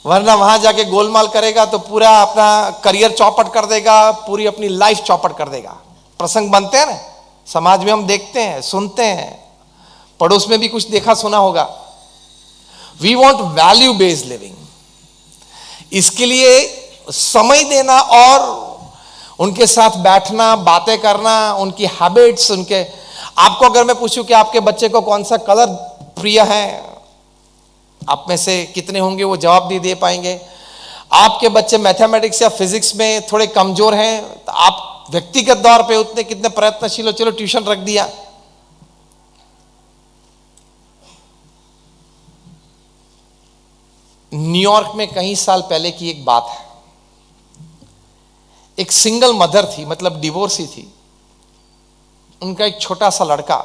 वरना वहां जाके गोलमाल करेगा तो पूरा अपना करियर चौपट कर देगा, पूरी अपनी लाइफ चौपट कर देगा। प्रसंग बनते हैं ना समाज में, हम देखते हैं, सुनते हैं, पड़ोस में भी कुछ देखा सुना होगा। We want value based living. इसके लिए समय देना और उनके साथ बैठना, बातें करना, उनकी हैबिट्स, उनके, आपको अगर मैं पूछूं कि आपके बच्चे को कौन सा कलर प्रिय है, आप में से कितने होंगे वो जवाब नहीं दे पाएंगे। आपके बच्चे मैथमेटिक्स या फिजिक्स में थोड़े कमजोर हैं, तो आप व्यक्तिगत तौर पे उतने कितने प्रयत्नशील हो, चलो ट्यूशन रख दिया। न्यूयॉर्क में कई साल पहले की एक बात है। एक सिंगल मदर थी, मतलब डिवोर्सी थी, उनका एक छोटा सा लड़का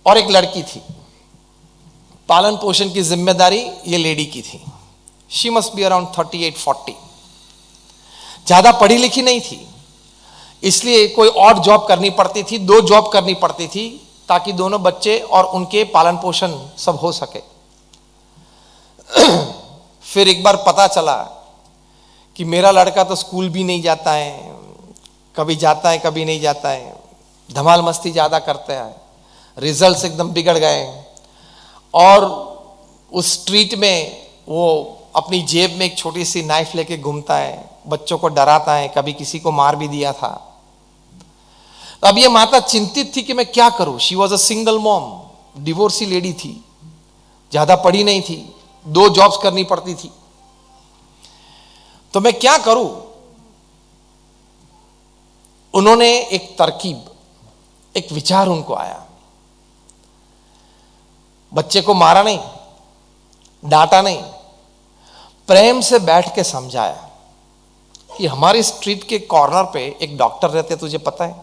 और एक लड़की थी। पालन पोषण की जिम्मेदारी ये लेडी की थी। She must be around 38-40। ज्यादा पढ़ी लिखी नहीं थी, इसलिए कोई और जॉब करनी पड़ती थी, 2 जॉब करनी पड़ती थी, ताकि दोनों बच्चे और उनके पालन पोषण सब हो सके। फिर एक बार पता चला कि मेरा लड़का तो स्कूल भी नहीं जाता है, कभी जाता है कभी नहीं जाता है, धमाल मस्ती ज़्यादा करता है, रिजल्ट्स एकदम बिगड़ गए, और उस स्ट्रीट में वो अपनी जेब में एक छोटी सी नाइफ लेके घूमता है, बच्चों को डराता है, कभी किसी को मार भी दिया था। तो अब ये माता चिंतित थी कि मैं क्या करूं। She was a single mom, divorcee lady थी, ज़्यादा पढ़ी नहीं थी, 2 जॉब्स करनी पड़ती थी, तो मैं क्या करूं। उन्होंने एक तरकीब, एक विचार उनको आया। बच्चे को मारा नहीं, डांटा नहीं, प्रेम से बैठ के समझाया कि हमारी स्ट्रीट के कॉर्नर पे एक डॉक्टर रहते, तुझे पता है?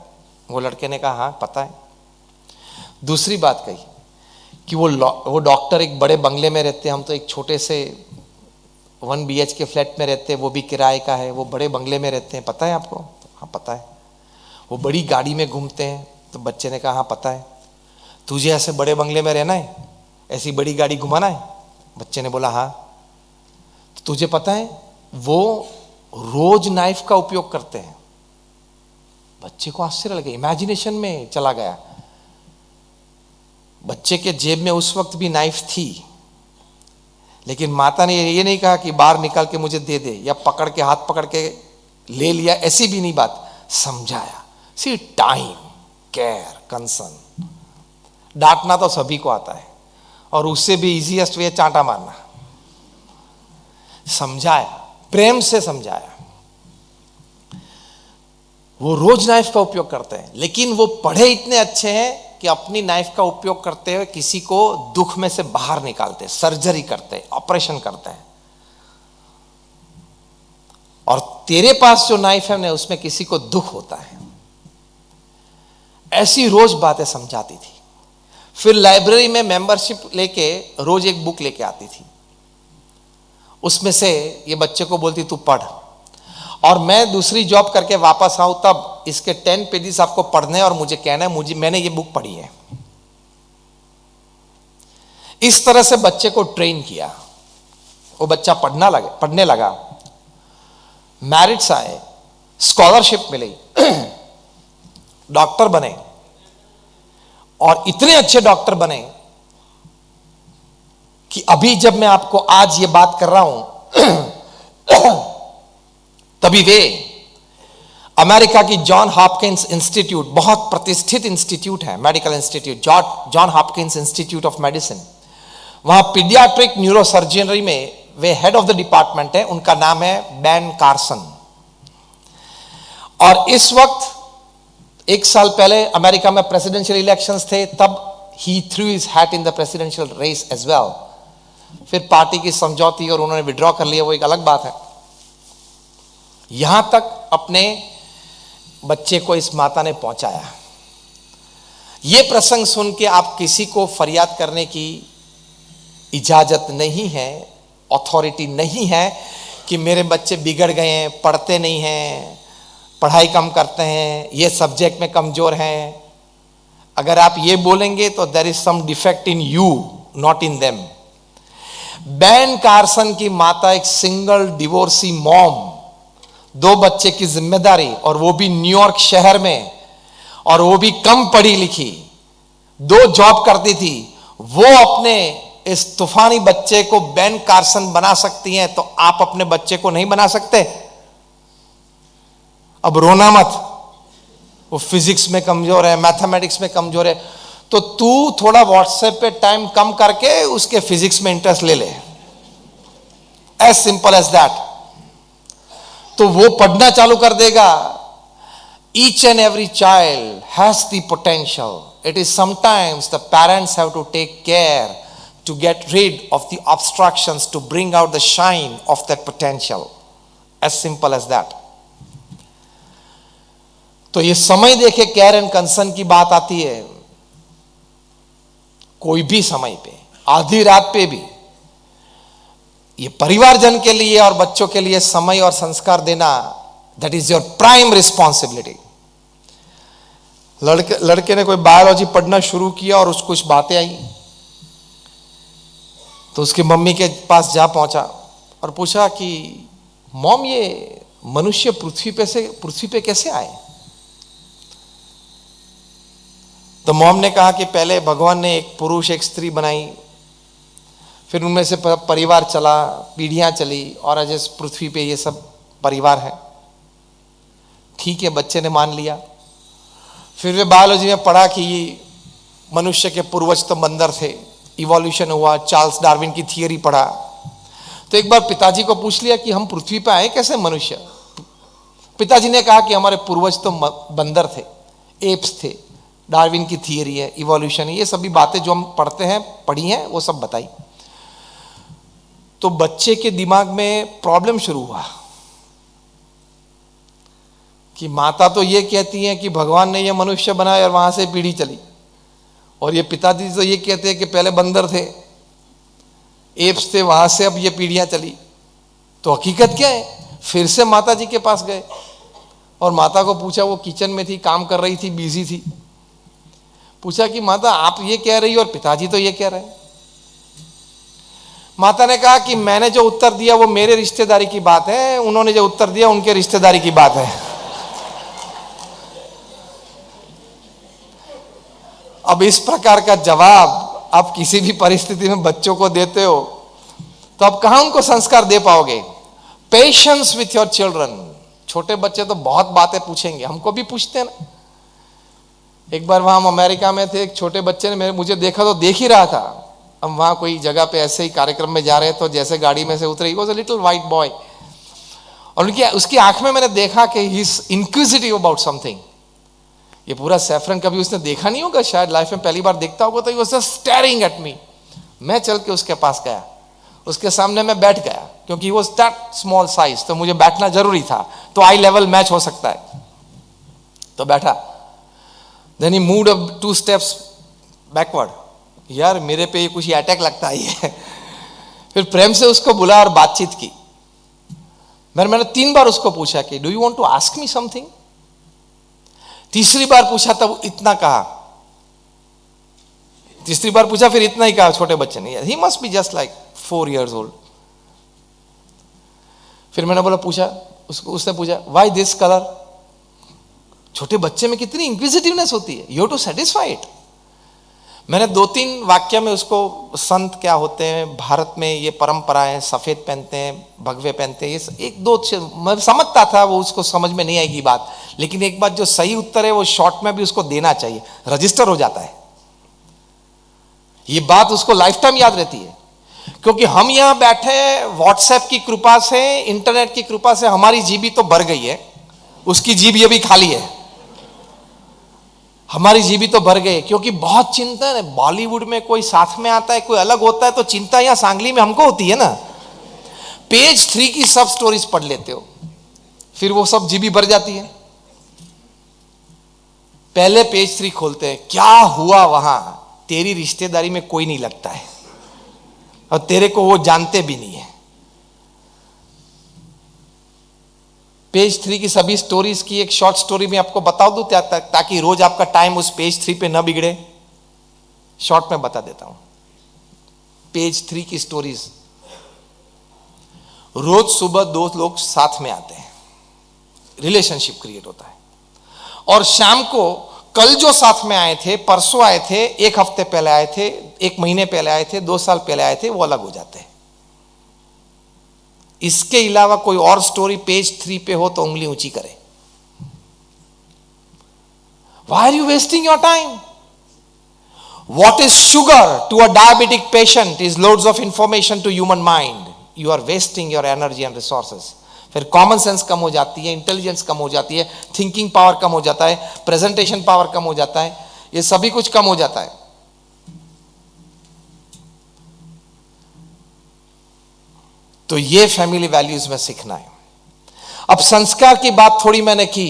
वो लड़के ने कहा हाँ पता है। दूसरी बात कही कि वो डॉक्टर एक बड़े बंगले में रहते, हम तो एक छोटे से 1 BHK फ्लैट में रहते हैं, वो भी किराए का है, वो बड़े बंगले में रहते हैं, पता है आपको? हाँ पता है। वो बड़ी गाड़ी में घूमते हैं, तो बच्चे ने कहा हाँ पता है। तुझे ऐसे बड़े बंगले में रहना है, ऐसी बड़ी गाड़ी घुमाना है? बच्चे ने बोला हाँ। तो तुझे पता है वो रोज नाइफ का उपयोग करते हैं? बच्चे को आश्चर्य लगे, इमेजिनेशन में चला गया। बच्चे के जेब में उस वक्त भी नाइफ थी, लेकिन माता ने ये नहीं कहा कि बाहर निकाल के मुझे दे दे, या पकड़ के हाथ पकड़ के ले लिया, ऐसी भी नहीं बात, समझाया। सी टाइम, केयर, कंसर्न। डांटना तो सभी को आता है, और उससे भी इजीएस्ट वे चांटा मारना। समझाया, प्रेम से समझाया। वो रोज नाइफ का उपयोग करते हैं, लेकिन वो पढ़े इतने अच्छे हैं कि अपनी नाइफ का उपयोग करते हुए किसी को दुख में से बाहर निकालते, सर्जरी करते, ऑपरेशन करते हैं। और तेरे पास जो नाइफ है ना, उसमें किसी को दुख होता है। ऐसी रोज बातें समझाती थी। फिर लाइब्रेरी में मेंबरशिप लेके रोज एक बुक लेके आती थी, उसमें से ये बच्चे को बोलती तू पढ़, और मैं दूसरी जॉब करके वापस आऊं तब इसके 10 पेजेस आपको पढ़ने हैं और मुझे कहना है मैंने ये बुक पढ़ी है। इस तरह से बच्चे को ट्रेन किया। वो बच्चा पढ़ने लगा, मेरिट्स आए, स्कॉलरशिप मिली, डॉक्टर बने, और इतने अच्छे डॉक्टर बने कि अभी जब मैं आपको आज ये बात कर रहा हूं तभी वे अमेरिका की जॉन हॉपकिंस इंस्टीट्यूट, बहुत प्रतिष्ठित इंस्टीट्यूट है, medical institute, John Hopkins institute of medicine, वहां पीडियाट्रिक न्यूरोसर्जरी में वे हेड ऑफ द डिपार्टमेंट है। उनका नाम है बैन कार्सन। और इस वक्त 1 साल पहले अमेरिका में प्रेसिडेंशियल इलेक्शंस थे, तब ही threw his hat in the presidential race as well. फिर पार्टी की समझौती और उन्होंने विड्रॉ कर लिया, वो एक अलग बात है। यहां तक अपने बच्चे को इस माता ने पहुंचाया। ये प्रसंग सुन के आप किसी को फरियाद करने की इजाजत नहीं है, अथॉरिटी नहीं है कि मेरे बच्चे बिगड़ गए हैं, पढ़ते नहीं हैं, पढ़ाई कम करते हैं, ये सब्जेक्ट में कमजोर हैं। अगर आप ये बोलेंगे तो there is some defect in you, not in them. Ben Carson की माता एक सिंगल डिवोर्सी मॉम, 2 बच्चे की जिम्मेदारी, और वो भी न्यूयॉर्क शहर में, और वो भी कम पढ़ी लिखी, 2 जॉब करती थी। वो अपने इस तूफानी बच्चे को बेन कार्सन बना सकती हैं, तो आप अपने बच्चे को नहीं बना सकते? अब रोना मत, वो फिजिक्स में कमजोर है, मैथमेटिक्स में कमजोर है, तो तू थोड़ा व्हाट्सएप पे टाइम कम करके उसके फिजिक्स में इंटरेस्ट ले ले, एज सिंपल एज दैट। तो वो पढ़ना चालू कर देगा। Each and every child has the potential, it is sometimes the parents have to take care to get rid of the obstructions to bring out the shine of that potential, as simple as that. तो ये समय देखे care and concern की बात आती है, कोई भी समय पे, आधी रात पे भी, ये परिवारजन के लिए और बच्चों के लिए समय और संस्कार देना, that is your prime responsibility. लड़के ने कोई बायोलॉजी पढ़ना शुरू किया और उसको कुछ बातें आई, तो उसकी मम्मी के पास जा पहुंचा और पूछा कि मॉम, ये मनुष्य पृथ्वी पे कैसे आए? तो मॉम ने कहा कि पहले भगवान ने एक पुरुष एक स्त्री बनाई, फिर उनमें से परिवार चला, पीढ़ियां चली, और आज इस पृथ्वी पे ये सब परिवार है। ठीक है, बच्चे ने मान लिया। फिर वे बायोलॉजी में पढ़ा कि मनुष्य के पूर्वज तो बंदर थे, इवोल्यूशन हुआ, चार्ल्स डार्विन की थियरी पढ़ा। तो एक बार पिताजी को पूछ लिया कि हम पृथ्वी पर आए कैसे मनुष्य? पिताजी ने कहा कि हमारे पूर्वज तो बंदर थे, एप्स थे, डार्विन की थियरी है, इवोल्यूशन है, ये सभी बातें जो हम पढ़ते हैं, पढ़ी हैं, वो सब बताई। तो बच्चे के दिमाग में प्रॉब्लम शुरू हुआ कि माता तो ये कहती है कि भगवान ने ये मनुष्य बनाया और वहां से पीढ़ी चली, और ये पिताजी तो ये कहते हैं कि पहले बंदर थे, एप्स थे, वहां से अब ये पीढ़ियां चली, तो हकीकत क्या है? फिर से माता जी के पास गए और माता को पूछा, वो किचन में थी, काम कर रही थी, बिजी थी। पूछा कि माता आप ये कह रही हो और पिताजी तो ये कह रहे हैं। माता ने कहा कि मैंने जो उत्तर दिया वो मेरे रिश्तेदारी की बात है, उन्होंने जो उत्तर दिया उनके रिश्तेदारी की बात है। अब इस प्रकार का जवाब आप किसी भी परिस्थिति में बच्चों को देते हो तो आप कहां उनको संस्कार दे पाओगे? Patience with your children. छोटे बच्चे तो बहुत बातें पूछेंगे, हमको भी पूछते हैं ना। एक बार वहां हम अमेरिका में थे, एक छोटे बच्चे ने मुझे देखा तो देख ही रहा था। हम वहां कोई जगह पे ऐसे ही कार्यक्रम में जा रहे, तो जैसे गाड़ी में से उतरे, he was a little white boy, और उसकी आंख में मैंने देखा कि he is inquisitive about something. ये पूरा सैफरन कभी उसने देखा नहीं होगा, शायद लाइफ में पहली बार देखता होगा, तो he was just staring at me. मैं चल के उसके पास गया, उसके सामने मैं बैठ गया, क्योंकि he was that small size, तो मुझे बैठना जरूरी था, तो आई लेवल मैच हो सकता है, तो बैठा। Then he moved up 2 steps backward. यार मेरे पे कुछ अटैक लगता है। फिर प्रेम से उसको बुला और बातचीत की। मैंने 3 बार उसको पूछा कि do you want to ask me something. तीसरी बार पूछा तब इतना कहा, तीसरी बार पूछा फिर इतना ही कहा छोटे बच्चे ने। He must be just like 4 years old। फिर मैंने बोला, पूछा उसको, उसने पूछा व्हाई दिस कलर। छोटे बच्चे में कितनी इंक्विजिटिवनेस होती है, you have to satisfy it. मैंने 2-3 वाक्य में उसको, संत क्या होते हैं, भारत में ये परंपराएं, सफेद पहनते हैं, भगवे पहनते हैं, ये 1-2 मैं समझता था, वो उसको समझ में नहीं आएगी बात, लेकिन एक बात जो सही उत्तर है वो शॉर्ट में भी उसको देना चाहिए, रजिस्टर हो जाता है। ये बात उसको लाइफ टाइम याद रहती है, क्योंकि हम यहां बैठे व्हाट्सएप की कृपा से, इंटरनेट की कृपा से हमारी जीबी तो भर गई है, उसकी जीबी अभी खाली है। हमारी जीबी तो भर गए, क्योंकि बहुत चिंता है। बॉलीवुड में कोई साथ में आता है, कोई अलग होता है, तो चिंता यहां सांगली में हमको होती है ना। पेज 3 की सब स्टोरीज पढ़ लेते हो, फिर वो सब जीबी भर जाती है। पहले पेज 3 खोलते हैं, क्या हुआ वहां? तेरी रिश्तेदारी में कोई नहीं लगता है और तेरे को वो जानते भी नहीं है। पेज 3 की सभी स्टोरीज की एक शॉर्ट स्टोरी में आपको बता दूं ताकि रोज आपका टाइम उस पेज 3 पे न बिगड़े। शॉर्ट में बता देता हूं पेज 3 की स्टोरीज। रोज सुबह 2 लोग साथ में आते हैं, रिलेशनशिप क्रिएट होता है, और शाम को कल जो साथ में आए थे, परसों आए थे, 1 हफ्ते पहले आए थे, 1 महीने पहले आए थे, 2 साल पहले आए थे, वो अलग हो जाते हैं। इसके अलावा कोई और स्टोरी पेज 3 पे हो तो उंगली ऊंची करे। Why are you wasting your time? What is sugar to a diabetic patient is loads of information to human mind. You are wasting your energy and resources. फिर कॉमन सेंस कम हो जाती है, इंटेलिजेंस कम हो जाती है, थिंकिंग पावर कम हो जाता है, प्रेजेंटेशन पावर कम हो जाता है, ये सभी कुछ कम हो जाता है। तो ये फैमिली वैल्यूज में सीखना है। अब संस्कार की बात थोड़ी मैंने की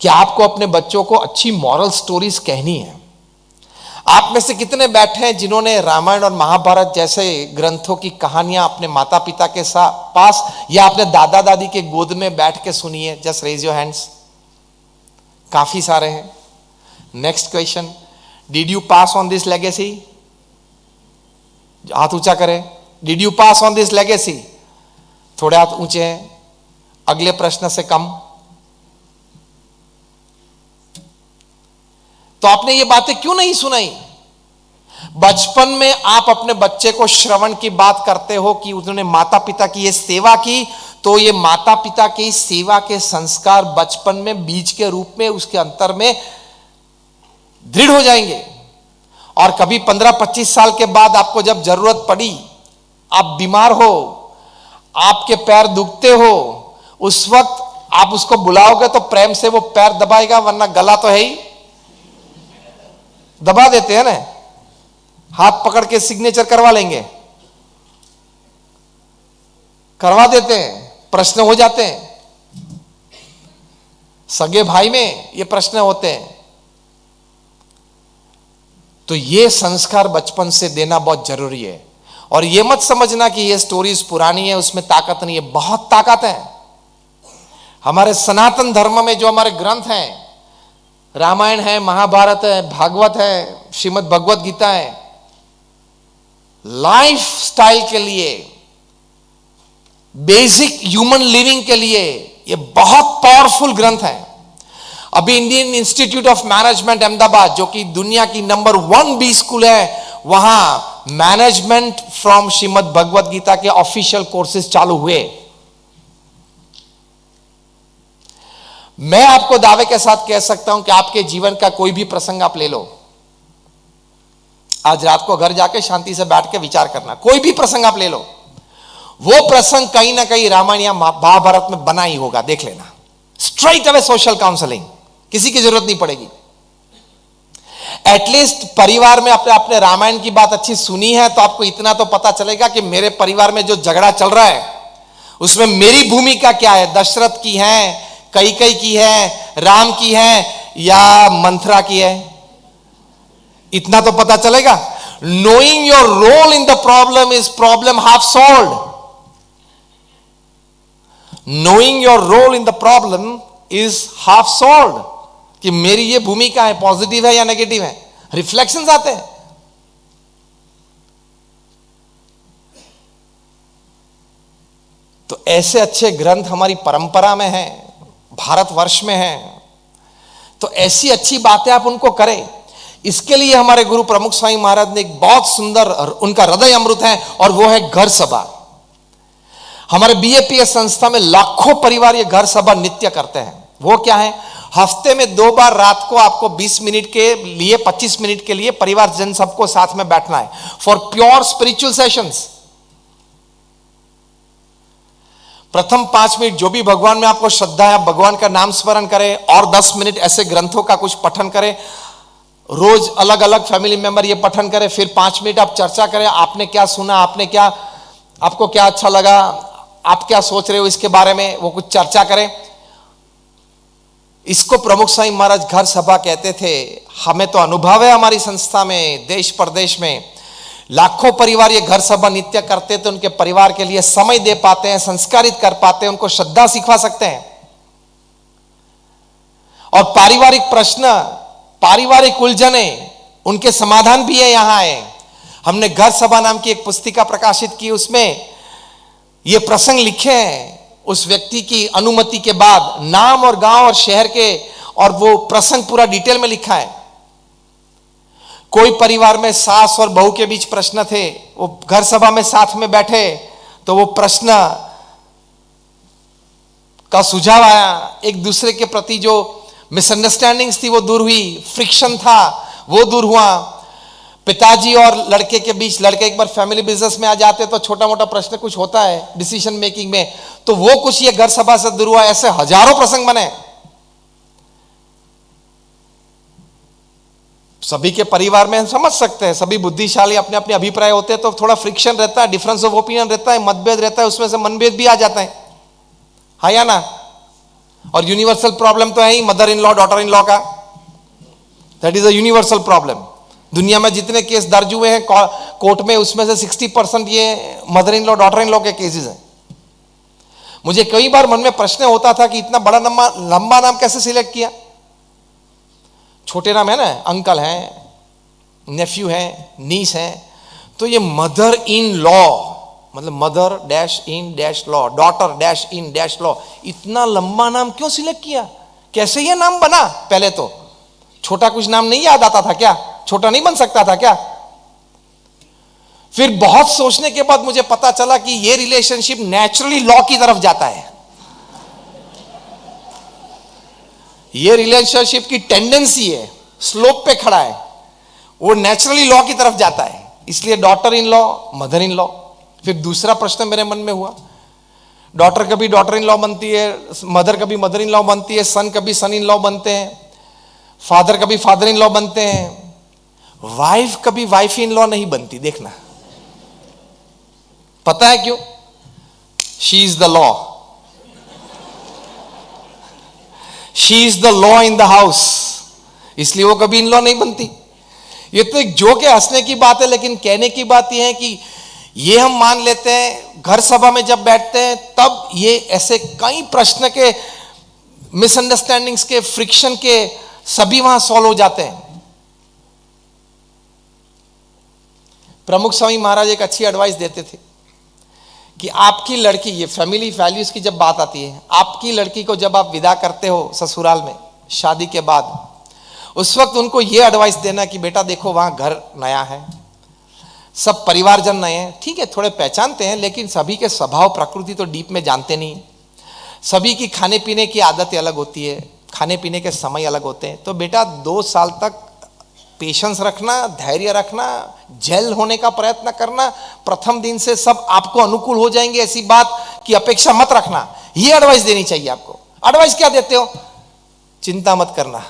कि आपको अपने बच्चों को अच्छी मॉरल स्टोरीज कहनी है। आप में से कितने बैठे हैं जिन्होंने रामायण और महाभारत जैसे ग्रंथों की कहानियां अपने माता पिता के पास या अपने दादा दादी के गोद में बैठ के सुनी है? Just raise your hands. काफी सारे हैं। Next question, did you pass on this legacy? हाथ ऊंचा करें। Did you pass on this legacy? थोड़े हाथ ऊंचे हैं। अगले प्रश्न से कम। तो आपने ये बातें क्यों नहीं सुनाई? बचपन में आप अपने बच्चे को श्रवण की बात करते हो कि उन्होंने माता पिता की ये सेवा की, तो ये माता पिता की सेवा के संस्कार बचपन में बीज के रूप में उसके अंतर में दृढ़ हो जाएंगे। और कभी 15-25 साल के बाद आपको जब जरूरत पड़ी, आप बीमार हो, आपके पैर दुखते हो, उस वक्त आप उसको बुलाओगे तो प्रेम से वो पैर दबाएगा, वरना गला तो है ही, दबा देते हैं ना, हाथ पकड़ के सिग्नेचर करवा लेंगे, करवा देते हैं, प्रश्न हो जाते हैं। सगे भाई में ये प्रश्न होते हैं। तो ये संस्कार बचपन से देना बहुत जरूरी है। और ये मत समझना कि ये स्टोरीज पुरानी है, उसमें ताकत नहीं है। बहुत ताकत है। हमारे सनातन धर्म में जो हमारे ग्रंथ हैं, रामायण है, महाभारत है, भागवत है, श्रीमद् भगवत गीता है, लाइफ स्टाइल के लिए, बेसिक ह्यूमन लिविंग के लिए ये बहुत पावरफुल ग्रंथ है। अभी Indian institute of management Ahmedabad, जो कि दुनिया की नंबर 1 बी स्कूल है, वहां मैनेजमेंट फ्रॉम श्रीमद् भगवत गीता के ऑफिशियल कोर्सेज चालू हुए। मैं आपको दावे के साथ कह सकता हूं कि आपके जीवन का कोई भी प्रसंग आप ले लो, आज रात को घर जाके शांति से बैठ के विचार करना, कोई भी प्रसंग आप ले लो, वो प्रसंग कहीं ना कहीं रामायण या महाभारत में बना ही होगा। देख लेना, स्ट्रेट अवे सोशल काउंसलिंग, किसी की जरूरत नहीं पड़ेगी। एटलीस्ट परिवार में अपने रामायण की बात अच्छी सुनी है तो आपको इतना तो पता चलेगा कि मेरे परिवार में जो झगड़ा चल रहा है उसमें मेरी भूमिका क्या है, दशरथ की है, कैकेयी की है, राम की है या मंथरा की है, इतना तो पता चलेगा। Knowing your role in the problem is problem half solved. Knowing your role in the problem is half solved, कि मेरी ये भूमिका है, पॉजिटिव है या नेगेटिव है, रिफ्लेक्शंस आते हैं। तो ऐसे अच्छे ग्रंथ हमारी परंपरा में हैं, भारतवर्ष में हैं, तो ऐसी अच्छी बातें आप उनको करें। इसके लिए हमारे गुरु प्रमुख स्वामी महाराज ने एक बहुत सुंदर, उनका हृदय अमृत है, और वो है घर सभा। हमारे बीएपीएस संस्था में लाखों परिवार ये घर सभा नित्य करते हैं। वो क्या है? हफ्ते में 2 बार रात को आपको 20 मिनट के लिए, 25 मिनट के लिए परिवार जन सबको साथ में बैठना है फॉर प्योर स्पिरिचुअल सेशंस। प्रथम 5 मिनट जो भी भगवान में आपको श्रद्धा है, भगवान का नाम स्मरण करें, और 10 मिनट ऐसे ग्रंथों का कुछ पठन करें। रोज अलग अलग फैमिली मेंबर ये पठन करें, फिर 5 मिनट आप चर्चा करें, आपने क्या सुना, आपको क्या अच्छा लगा, आप क्या सोच रहे हो इसके बारे में, वो कुछ चर्चा करें। इसको प्रमुख स्वामी महाराज घर सभा कहते थे। हमें तो अनुभव है, हमारी संस्था में देश प्रदेश में लाखों परिवार ये घर सभा नित्य करते थे, उनके परिवार के लिए समय दे पाते हैं, संस्कारित कर पाते हैं, उनको श्रद्धा सिखा सकते हैं। और पारिवारिक प्रश्न, पारिवारिक उलझने, उनके समाधान भी है यहां है। हमने घर सभा नाम की एक पुस्तिका प्रकाशित की, उसमें ये प्रसंग लिखे हैं उस व्यक्ति की अनुमति के बाद, नाम और गांव और शहर के, और वो प्रसंग पूरा डिटेल में लिखा है। कोई परिवार में सास और बहू के बीच प्रश्न थे, वो घर सभा में साथ में बैठे तो वो प्रश्न का सुझाव आया, एक दूसरे के प्रति जो मिसअंडरस्टैंडिंग्स थी वो दूर हुई, फ्रिक्शन था वो दूर हुआ। पिताजी और लड़के के बीच, लड़के एक बार फैमिली बिजनेस में आ जाते तो छोटा मोटा प्रश्न कुछ होता है डिसीजन मेकिंग में, तो वो कुछ ये घर सभा से दूर हुआ। ऐसे हजारों प्रसंग बने। सभी के परिवार में हम समझ सकते हैं, सभी बुद्धिशाली अपने अपने अभिप्राय होते हैं, तो थोड़ा फ्रिक्शन रहता है, डिफरेंस ऑफ ओपिनियन रहता है, मतभेद रहता है, उसमें से मनभेद भी आ जाता है, हाँ या ना। और यूनिवर्सल प्रॉब्लम तो है ही mother in law daughter in law का, that is a universal problem. दुनिया में जितने केस दर्ज हुए हैं कोर्ट में, उसमें से 60% ये mother in law daughter in law के केसेस हैं। मुझे कई बार मन में प्रश्न होता था कि इतना बड़ा लंबा नाम कैसे सिलेक्ट किया। छोटे नाम है ना, अंकल हैं, नेफ्यू हैं, नीस हैं, तो ये मदर इन लॉ मतलब mother dash in dash law, daughter dash in dash law, इतना लंबा नाम क्यों सिलेक्ट किया, कैसे ये नाम बना। पहले तो छोटा कुछ नाम नहीं याद आता था क्या, छोटा नहीं बन सकता था क्या। फिर बहुत सोचने के बाद मुझे पता चला कि ये रिलेशनशिप नेचुरली लॉ की तरफ जाता है, ये रिलेशनशिप की टेंडेंसी है, स्लोप पे खड़ा है, वो नेचुरली लॉ की तरफ जाता है, इसलिए daughter in law mother in law. फिर दूसरा प्रश्न मेरे मन में हुआ, डॉटर कभी डॉटर इन लॉ बनती है, मदर कभी मदर इन लॉ बनती है, सन कभी सन इन लॉ बनते हैं, फादर कभी फादर इन लॉ बनते हैं, वाइफ कभी वाइफ इन लॉ नहीं बनती। देखना, पता है क्यों? She is the law, she is the law in the house, इसलिए वो कभी इन लॉ नहीं बनती। ये तो एक जोक है, हंसने की बात है, लेकिन कहने की बात यह है कि ये हम मान लेते हैं घर सभा में जब बैठते हैं तब ये ऐसे कई प्रश्न के, मिसअंडरस्टैंडिंग्स के, फ्रिक्शन के, सभी वहां सॉल्व हो जाते हैं। प्रमुख स्वामी महाराज एक अच्छी एडवाइस देते थे कि आपकी लड़की, ये फैमिली वैल्यूज की जब बात आती है, आपकी लड़की को जब आप विदा करते हो ससुराल में शादी के बाद, उस वक्त उनको ये एडवाइस देना कि बेटा देखो वहां घर नया है, सब परिवारजन नए हैं, ठीक है थोड़े पहचानते हैं, लेकिन सभी के स्वभाव प्रकृति तो डीप में जानते नहीं, सभी की खाने पीने की आदतें अलग होती है, खाने पीने के समय अलग होते हैं। तो बेटा 2 साल तक पेशेंस रखना, धैर्य रखना, जेल होने का प्रयत्न करना, प्रथम दिन से सब आपको अनुकूल हो जाएंगे ऐसी बात की अपेक्षा मत रखना। ये एडवाइस देनी चाहिए आपको। एडवाइस क्या देते हो? चिंता मत करना।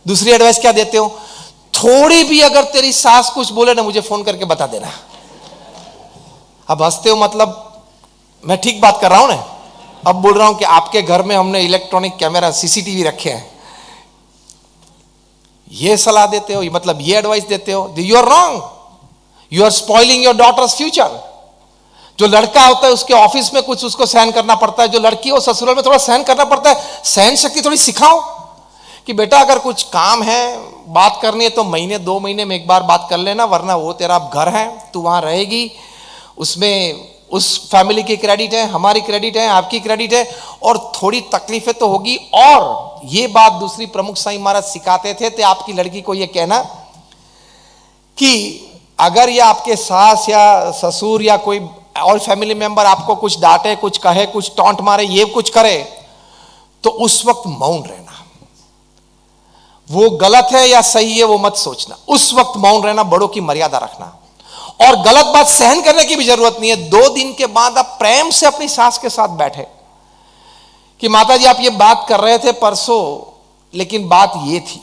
दूसरी एडवाइस क्या देते हो? थोड़ी भी अगर तेरी सास कुछ बोले ना, मुझे फोन करके बता देना। अब हंसते हो, मतलब मैं ठीक बात कर रहा हूं ना। अब बोल रहा हूं कि आपके घर में हमने इलेक्ट्रॉनिक कैमरा सीसीटीवी रखे हैं, ये सलाह देते हो, मतलब ये एडवाइस देते हो, you are wrong, you are spoiling your daughters future. जो लड़का होता है उसके ऑफिस में कुछ उसको सहन करना पड़ता है, जो लड़की हो ससुराल में थोड़ा सहन करना पड़ता है। सहन शक्ति थोड़ी सिखाओ कि बेटा अगर कुछ काम है, बात करनी है तो महीने 2 महीने में एक बार बात कर लेना, वरना वो तेरा घर है, तू वहां रहेगी, उसमें उस फैमिली की क्रेडिट है, हमारी क्रेडिट है, आपकी क्रेडिट है, और थोड़ी तकलीफें तो होगी। और ये बात दूसरी प्रमुख स्वामी महाराज सिखाते थे आपकी लड़की को ये कहना कि अगर ये आपके सास या ससुर या कोई और फैमिली मेंबर आपको कुछ डांटे, कुछ कहे, कुछ टॉन्ट मारे, ये कुछ करे, तो उस वक्त मौन रहना। वो गलत है या सही है वो मत सोचना, उस वक्त मौन रहना, बड़ों की मर्यादा रखना। और गलत बात सहन करने की भी जरूरत नहीं है। 2 दिन के बाद आप प्रेम से अपनी सास के साथ बैठे कि माता जी आप ये बात कर रहे थे परसों, लेकिन बात ये थी।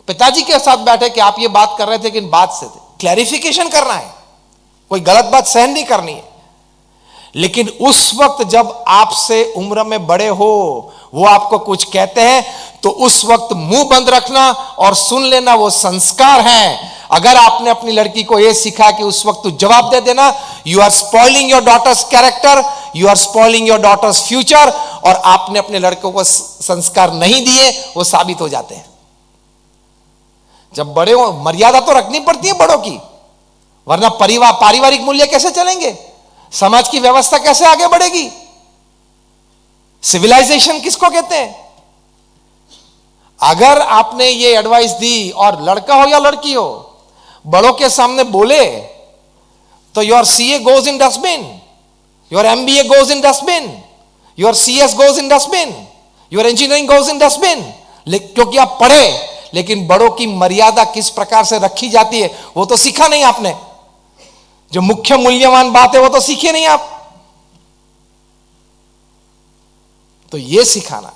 पिताजी के साथ बैठे कि आप ये बात कर रहे थे लेकिन बात से थे, क्लैरिफिकेशन करना है, कोई गलत बात सहन नहीं करनी है। लेकिन उस वक्त जब आपसे उम्र में बड़े हो, वो आपको कुछ कहते हैं तो उस वक्त मुंह बंद रखना और सुन लेना, वो संस्कार है। अगर आपने अपनी लड़की को यह सीखा कि उस वक्त तू जवाब दे देना, you are spoiling your daughters character, you are spoiling your daughters future, और आपने अपने लड़कों को संस्कार नहीं दिए, वो साबित हो जाते हैं। जब बड़े हो, मर्यादा तो रखनी पड़ती है बड़ों की, वरना पारिवारिक मूल्य कैसे चलेंगे, समाज की व्यवस्था कैसे आगे बढ़ेगी। सिविलाइजेशन किसको कहते हैं? अगर आपने ये एडवाइस दी और लड़का हो या लड़की हो, बड़ों के सामने बोले, तो your CA goes in dustbin, your MBA goes in dustbin, your CS goes in dustbin, your engineering goes in dustbin, क्योंकि आप पढ़े, लेकिन बड़ों की मर्यादा किस प्रकार से रखी जाती है वो तो सीखा नहीं आपने। जो मुख्य मूल्यवान बात है वो तो सीखे नहीं आप। तो ये सिखाना,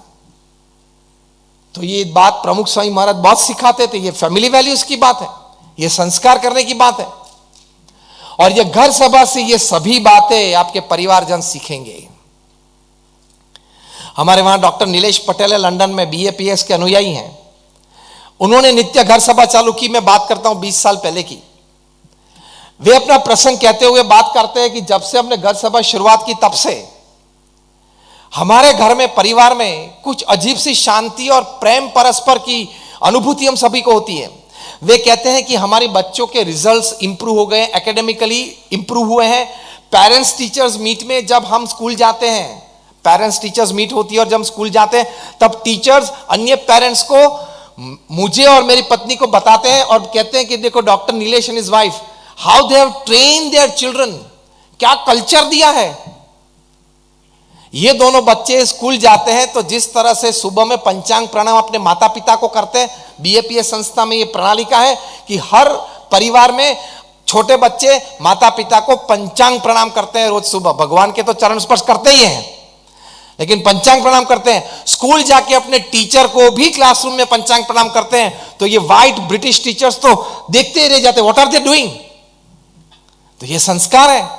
तो ये बात प्रमुख स्वामी महाराज बहुत सिखाते थे। ये फैमिली वैल्यूज की बात है, ये संस्कार करने की बात है, और ये घर सभा से ये सभी बातें आपके परिवारजन सीखेंगे। हमारे वहां डॉक्टर नीलेश पटेल है, लंदन में बीएपीएस के अनुयायी हैं। उन्होंने नित्य घर सभा चालू की। मैं बात करता हूं 20 साल पहले की। वे अपना प्रसंग कहते हुए बात करते हैं कि जब से हमने घर सभा शुरुआत की, तब से हमारे घर में, परिवार में कुछ अजीब सी शांति और प्रेम परस्पर की अनुभूति हम सभी को होती है। वे कहते हैं कि हमारे बच्चों के रिजल्ट्स इंप्रूव हो गए, एकेडमिकली इंप्रूव हुए हैं। पेरेंट्स टीचर्स मीट में जब हम स्कूल जाते हैं, पेरेंट्स टीचर्स मीट होती है, और जब हम स्कूल जाते हैं तब टीचर्स अन्य पेरेंट्स को, मुझे और मेरी पत्नी को बताते हैं और कहते हैं कि देखो doctor Nilesh and his wife, how they have trained their children, क्या कल्चर दिया है। ये दोनों बच्चे स्कूल जाते हैं तो जिस तरह से सुबह में पंचांग प्रणाम अपने माता पिता को करते हैं, बीएपीएस संस्था में ये प्रणाली का है कि हर परिवार में छोटे बच्चे माता पिता को पंचांग प्रणाम करते हैं रोज सुबह। भगवान के तो चरण स्पर्श करते ही हैं, लेकिन पंचांग प्रणाम करते हैं। स्कूल जाके अपने टीचर को भी क्लासरूम में पंचांग प्रणाम करते हैं। तो ये व्हाइट ब्रिटिश टीचर्स तो देखते ही रह जाते, व्हाट आर दे डूइंग। तो ये संस्कार है।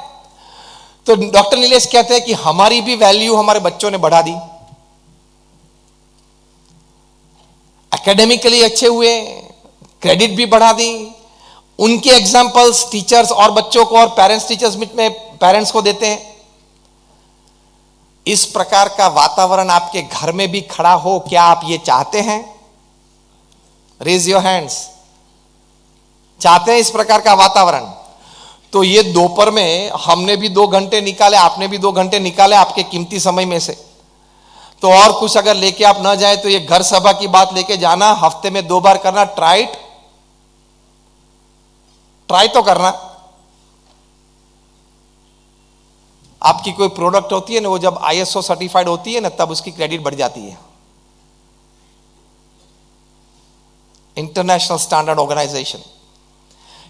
तो डॉक्टर नीलेश कहते हैं कि हमारी भी वैल्यू हमारे बच्चों ने बढ़ा दी, एकेडमिकली अच्छे हुए, क्रेडिट भी बढ़ा दी। उनके एग्जाम्पल्स टीचर्स और बच्चों को और पेरेंट्स टीचर्स मीट में पेरेंट्स को देते हैं। इस प्रकार का वातावरण आपके घर में भी खड़ा हो, क्या आप ये चाहते हैं? Raise your hands. चाहते हैं इस प्रकार का वातावरण? तो ये दोपहर में हमने भी 2 घंटे निकाले, आपने भी 2 घंटे निकाले आपके कीमती समय में से। तो और कुछ अगर लेके आप ना जाए तो ये घर सभा की बात लेके जाना, हफ्ते में 2 बार करना, ट्राई तो करना। आपकी कोई प्रोडक्ट होती है ना, वो जब आईएसओ सर्टिफाइड होती है ना, तब उसकी क्रेडिट बढ़ जाती है। इंटरनेशनल स्टैंडर्ड ऑर्गेनाइजेशन,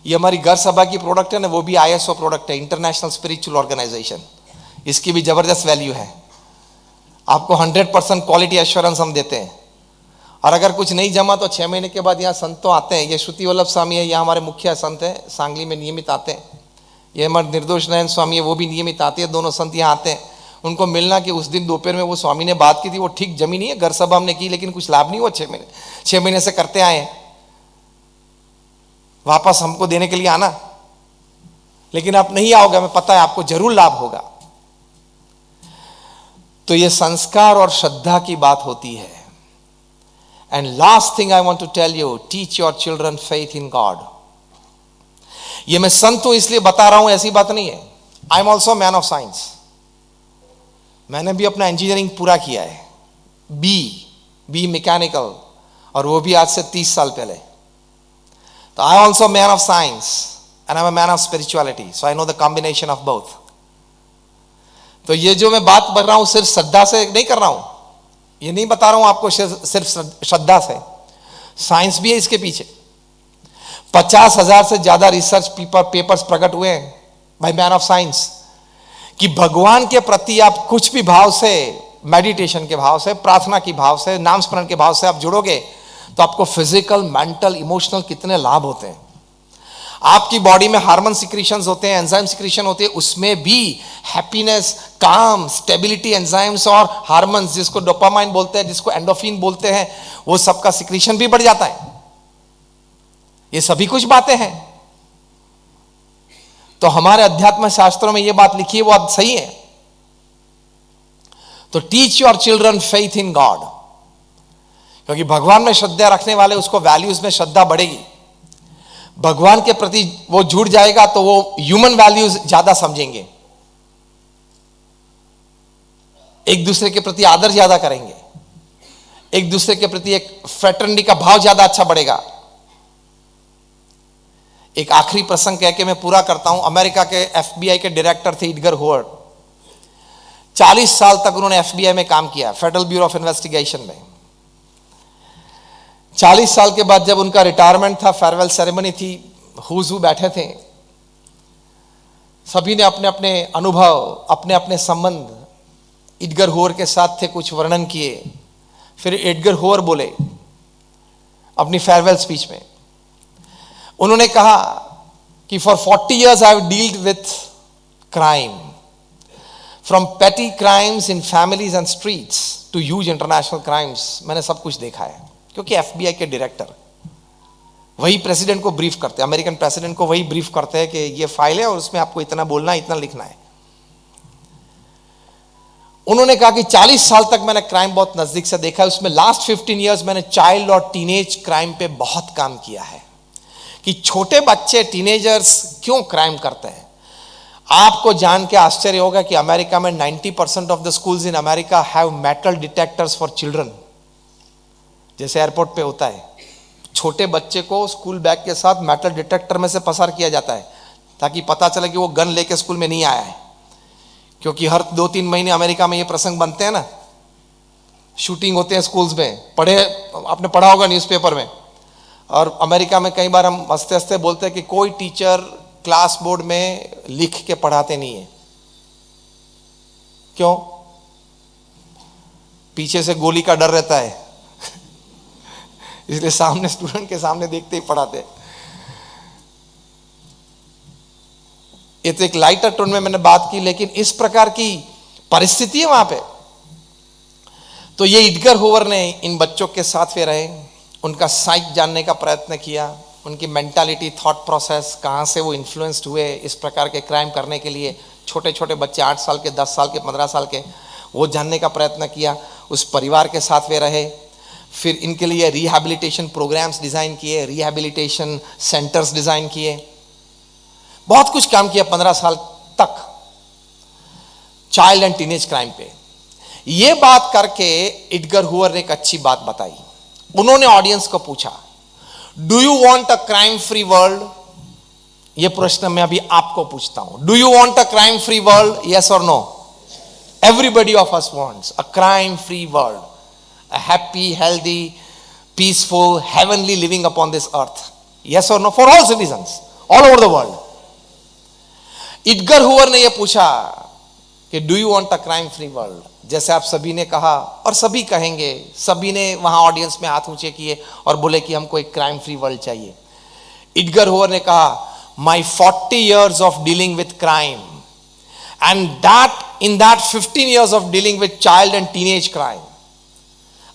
ये हमारी घर सभा की प्रोडक्ट है ना, वो भी आईएसओ प्रोडक्ट है, इंटरनेशनल स्पिरिचुअल ऑर्गेनाइजेशन। इसकी भी जबरदस्त वैल्यू है। आपको 100% क्वालिटी एश्योरेंस हम देते हैं। और अगर कुछ नहीं जमा तो 6 महीने के बाद यहाँ संत तो आते हैं। ये श्रुति वल्लभ स्वामी है, यहाँ हमारे मुख्य संत हैं, सांगली में नियमित आते हैं। ये हमारे निर्दोष नयन स्वामी है, वो भी नियमित आते हैं। दोनों संत यहाँ आते हैं। उनको मिलना कि उस दिन दोपहर में वो स्वामी ने बात की थी, वो ठीक जमी नहीं है। घर सभा हमने की लेकिन कुछ लाभ नहीं हुआ। 6 महीने से करते आए हैं। वापस हमको देने के लिए आना, लेकिन आप नहीं आओगे, हमें पता है आपको जरूर लाभ होगा। तो ये संस्कार और श्रद्धा की बात होती है। And last thing I want to tell you, teach your children faith in God. ये मैं संत हूं इसलिए बता रहा हूं, ऐसी बात नहीं है। I am also man of science. मैंने भी अपना इंजीनियरिंग पूरा किया है, बी मैकेनिकल, और वो भी आज से 30 साल पहले। तो I also man of science and I am a man of spirituality, so I know the combination of both. तो ये जो मैं बात कर रहा हूं सिर्फ श्रद्धा से नहीं कर रहा हूं, ये नहीं बता रहा हूं आपको सिर्फ श्रद्धा से। साइंस भी है इसके पीछे। 50,000 से ज्यादा रिसर्च पेपर्स प्रकट हुए हैं बाय मैन ऑफ साइंस कि भगवान के प्रति आप कुछ भी भाव से, मेडिटेशन के भाव से, प्रार्थना की भाव से, नाम स्मरण के भाव से आप जुड़ोगे तो आपको फिजिकल, मेंटल, इमोशनल कितने लाभ होते हैं। आपकी बॉडी में हार्मोन सिक्रीशंस होते हैं, एंजाइम सिक्रीशन होते हैं, उसमें भी हैप्पीनेस, काम, स्टेबिलिटी एंजाइम्स और हार्मोन्स, जिसको डोपामाइन बोलते हैं, जिसको एंडोफिन बोलते हैं, वो सबका सिक्रीशन भी बढ़ जाता है। ये सभी कुछ बातें हैं। तो हमारे अध्यात्म शास्त्रों में ये बात लिखी है, वो अब सही है। तो teach your children faith in God, क्योंकि भगवान में श्रद्धा रखने वाले, उसको वैल्यूज में श्रद्धा बढ़ेगी। भगवान के प्रति वो जुड़ जाएगा तो वो ह्यूमन वैल्यूज ज्यादा समझेंगे, एक दूसरे के प्रति आदर ज्यादा करेंगे, एक दूसरे के प्रति एक फ्रेटर्निटी का भाव ज्यादा अच्छा बढ़ेगा। एक आखिरी प्रसंग कह के मैं पूरा करता हूं। अमेरिका के FBI के डायरेक्टर थे एडगर हूवर्ड। 40 साल तक उन्होंने FBI में काम किया, फेडरल ब्यूरो ऑफ इन्वेस्टिगेशन में। 40 साल के बाद जब उनका रिटायरमेंट था, फेयरवेल सेरेमनी थी, हुजू बैठे थे, सभी ने अपने अपने अनुभव, अपने अपने संबंध एडगर हूवर के साथ थे, कुछ वर्णन किए। फिर एडगर हूवर बोले अपनी फेयरवेल स्पीच में, उन्होंने कहा कि for 40 years I have dealt with crime, from petty crimes in families and streets to huge international crimes. मैंने सब कुछ देखा है, क्योंकि FBI के डायरेक्टर वही प्रेसिडेंट को ब्रीफ करते हैं, अमेरिकन प्रेसिडेंट को वही ब्रीफ करते हैं कि ये फाइल है और उसमें आपको इतना बोलना है, इतना लिखना है। उन्होंने कहा कि 40 साल तक मैंने क्राइम बहुत नजदीक से देखा है, उसमें लास्ट 15 years मैंने चाइल्ड और टीनेज क्राइम पे बहुत काम किया है, कि छोटे बच्चे, टीनेजर्स क्यों क्राइम करते हैं। आपको जान के आश्चर्य होगा कि अमेरिका में 90% of the schools in America have metal detectors for children. जैसे एयरपोर्ट पे होता है, छोटे बच्चे को स्कूल बैग के साथ मेटल डिटेक्टर में से पसार किया जाता है, ताकि पता चले कि वो गन लेके स्कूल में नहीं आया है। क्योंकि हर 2-3 महीने अमेरिका में ये प्रसंग बनते हैं ना, शूटिंग होते हैं स्कूल्स में, आपने पढ़ा होगा न्यूज़पेपर में। और अमेरिका में कई बार हम हंसते हंसते बोलते हैं कि कोई टीचर क्लास बोर्ड में लिख के पढ़ाते नहीं है। क्यों? पीछे से गोली का डर रहता है इसलिए सामने, स्टूडेंट के सामने देखते ही पढ़ाते हैं। ये तो एक लाइटर टोन में मैंने बात की, लेकिन इस प्रकार की परिस्थिति है वहां पे। तो ये एडगर हूवर ने इन बच्चों के साथ वे रहे, उनका साइक जानने का प्रयत्न किया, उनकी मेंटालिटी, थॉट प्रोसेस, कहाँ से वो इन्फ्लुएंस्ड हुए इस प्रकार के क्राइम करने के लिए। छोटे छोटे बच्चे 8 साल के, 10 साल के, 15 साल के, वो जानने का प्रयत्न किया। उस परिवार के साथ वे रहे। फिर इनके लिए रिहैबिलिटेशन प्रोग्राम्स डिज़ाइन किए, रिहैबिलिटेशन सेंटर्स डिज़ाइन किए, बहुत कुछ काम किया 15 साल तक चाइल्ड एंड टीनेज क्राइम पे। ये बात करके एडगर हूवर ने एक अच्छी बात बताई। उन्होंने ऑडियंस को पूछा, do you want a crime free world? ये प्रश्न मैं अभी आपको पूछता हूं। Do you want a crime free world? Yes और no? Everybody of us wants a crime free world, a happy, healthy, peaceful, heavenly living upon this earth. Yes or no? For all citizens, all over the world. Edgar Hoover ने यह पूछा कि do you want a crime free world? जैसे आप सभी ने कहा और सभी कहेंगे, सभी ने वहां ऑडियंस में हाथ ऊंचे किए और बोले कि हमको एक क्राइम फ्री वर्ल्ड चाहिए। एडगर हूवर ने कहा, माई 40 years of dealing with crime and that in that 15 years of dealing with child and teenage crime,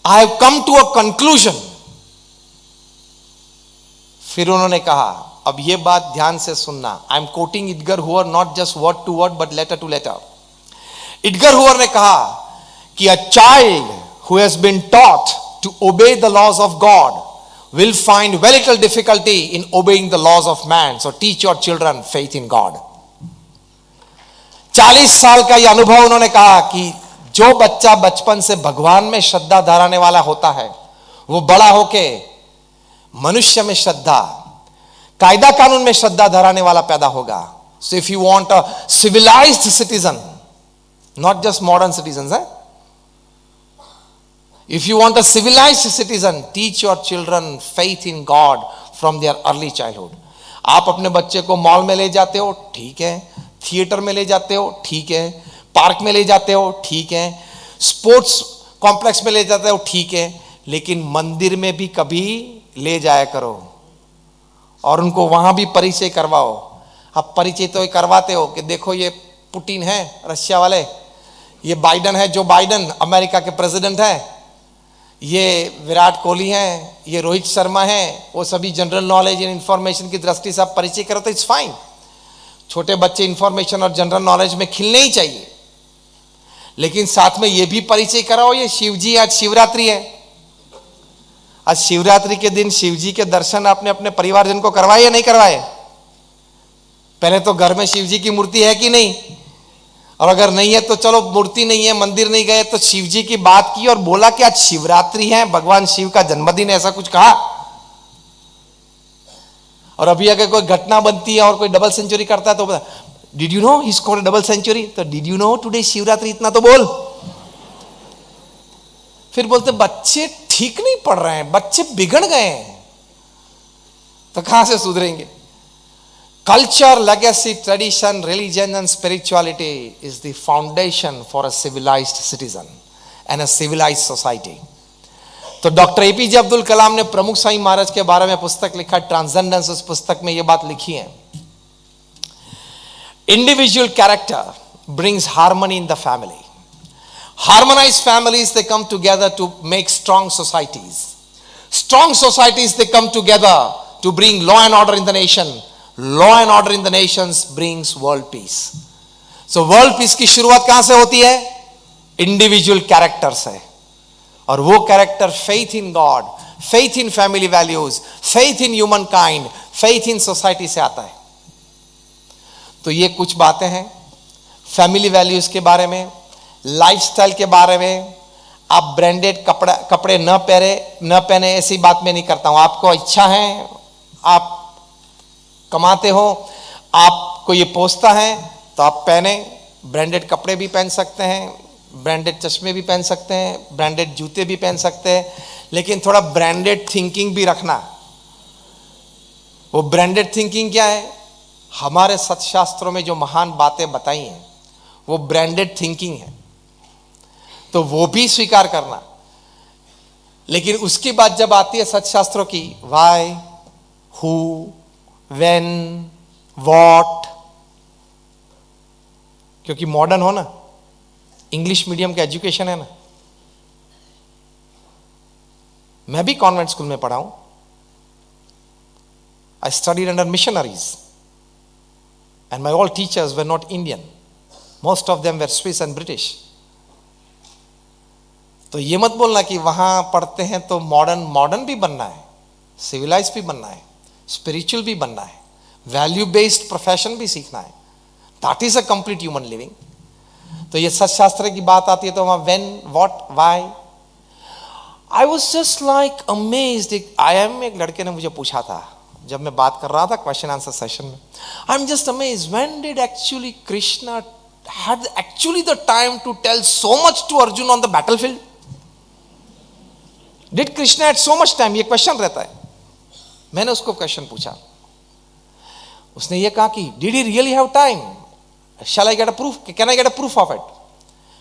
I have come to a conclusion. फिर उन्होंने कहा, अब ये बात ध्यान से सुनना, I am quoting Edgar Hoover, not just word to word but letter to letter. Edgar Hoover ने कहा कि a child who has been taught to obey the laws of God will find very little difficulty in obeying the laws of man. So teach your children faith in God. 40 साल का ये अनुभव उन्होंने कहा कि जो बच्चा बचपन से भगवान में श्रद्धा धराने वाला होता है, वो बड़ा होके मनुष्य में श्रद्धा, कायदा कानून में श्रद्धा धराने वाला पैदा होगा। So if you want a civilised citizen, not just modern citizen है, if you want a civilised citizen, teach your children faith in God from their early childhood. आप अपने बच्चे को मॉल में ले जाते हो, ठीक है, थिएटर में ले जाते हो, ठीक है, पार्क में ले जाते हो, ठीक है, स्पोर्ट्स कॉम्प्लेक्स में ले जाते हो, ठीक है, लेकिन मंदिर में भी कभी ले जाया करो और उनको वहां भी परिचय करवाओ। अब परिचय तो करवाते हो कि देखो ये पुतिन है रशिया वाले, ये बाइडन है, जो बाइडन अमेरिका के प्रेसिडेंट है, ये विराट कोहली हैं, ये रोहित शर्मा हैं, वो सभी जनरल नॉलेज एंड इंफॉर्मेशन की दृष्टि से आप परिचय करो तो इट्स फाइन। छोटे बच्चे इंफॉर्मेशन और जनरल नॉलेज में खिलने ही चाहिए, लेकिन साथ में ये भी परिचय कराओ ये शिव जी, आज शिवरात्रि है, आज शिवरात्रि के दिन शिव जी के दर्शन आपने अपने परिवारजन को करवाए या नहीं करवाए? पहले तो घर में शिव जी की मूर्ति है कि नहीं? और अगर नहीं है तो चलो, मूर्ति नहीं है, मंदिर नहीं गए, तो शिव जी की बात की और बोला कि आज शिवरात्रि है, भगवान शिव का जन्मदिन है, ऐसा कुछ कहा। और अभी अगर कोई घटना बनती है और कोई डबल सेंचुरी करता है तो did you know he scored double century, तो did you know today Shivratri, इतना तो बोल। फिर बोलते बच्चे ठीक नहीं पढ़ रहे हैं, बच्चे बिगड़ गए हैं, तो कहां से सुधरेंगे? Culture, legacy, tradition, religion and spirituality is the foundation for a civilized citizen and a civilized society. तो डॉक्टर एपीजे अब्दुल कलाम ने प्रमुख साईं महाराज के बारे में पुस्तक लिखा ट्रांसेंडेंस। उस पुस्तक में यह बात लिखी है, individual character brings harmony in the family. Harmonized families, they come together to make strong societies. Strong societies, they come together to bring law and order in the nation. Law and order in the nations brings world peace. So world peace की शुरुआत कहां से होती है? Individual character से। और वो character faith in God, faith in family values, faith in human kind, faith in society से आता है। तो ये कुछ बातें हैं फैमिली वैल्यूज के बारे में, लाइफस्टाइल के बारे में। आप ब्रांडेड कपड़े न पहने ऐसी बात मैं नहीं करता हूं। आपको इच्छा है, आप कमाते हो, आपको ये पोसता है तो आप पहने। ब्रांडेड कपड़े भी पहन सकते हैं, ब्रांडेड चश्मे भी पहन सकते हैं, ब्रांडेड जूते भी पहन सकते हैं, लेकिन थोड़ा ब्रांडेड थिंकिंग भी रखना। वो ब्रांडेड थिंकिंग क्या है? हमारे सत्शास्त्रों में जो महान बातें बताई हैं वो ब्रांडेड थिंकिंग है, तो वो भी स्वीकार करना। लेकिन उसके बाद जब आती है सत्शास्त्रों की व्हाई, हु, व्हेन, व्हाट, क्योंकि मॉडर्न हो ना, इंग्लिश मीडियम का एजुकेशन है ना। मैं भी कॉन्वेंट स्कूल में पढ़ा हूं। I studied under missionaries and my all teachers were not Indian, most of them were Swiss and British. तो ये मत बोलना कि वहां पढ़ते हैं तो मॉडर्न भी बनना है, सिविलाइज भी बनना है, स्पिरिचुअल भी बनना है, वैल्यू बेस्ड प्रोफेशन भी सीखना है। That is a complete human living. तो ये सत्शास्त्र की बात आती है तो वहां when, what, why. I was just like amazed. एक लड़के ने मुझे पूछा था जब मैं बात कर रहा था क्वेश्चन आंसर सेशन में, I am just amazed, when did actually Krishna had actually the time to tell so much to Arjun on the battlefield? Did Krishna had so much time? ये क्वेश्चन रहता है। मैंने उसको क्वेश्चन पूछा, उसने ये कहा कि did he really have time? Shall I get a proof? Can I get a proof of it?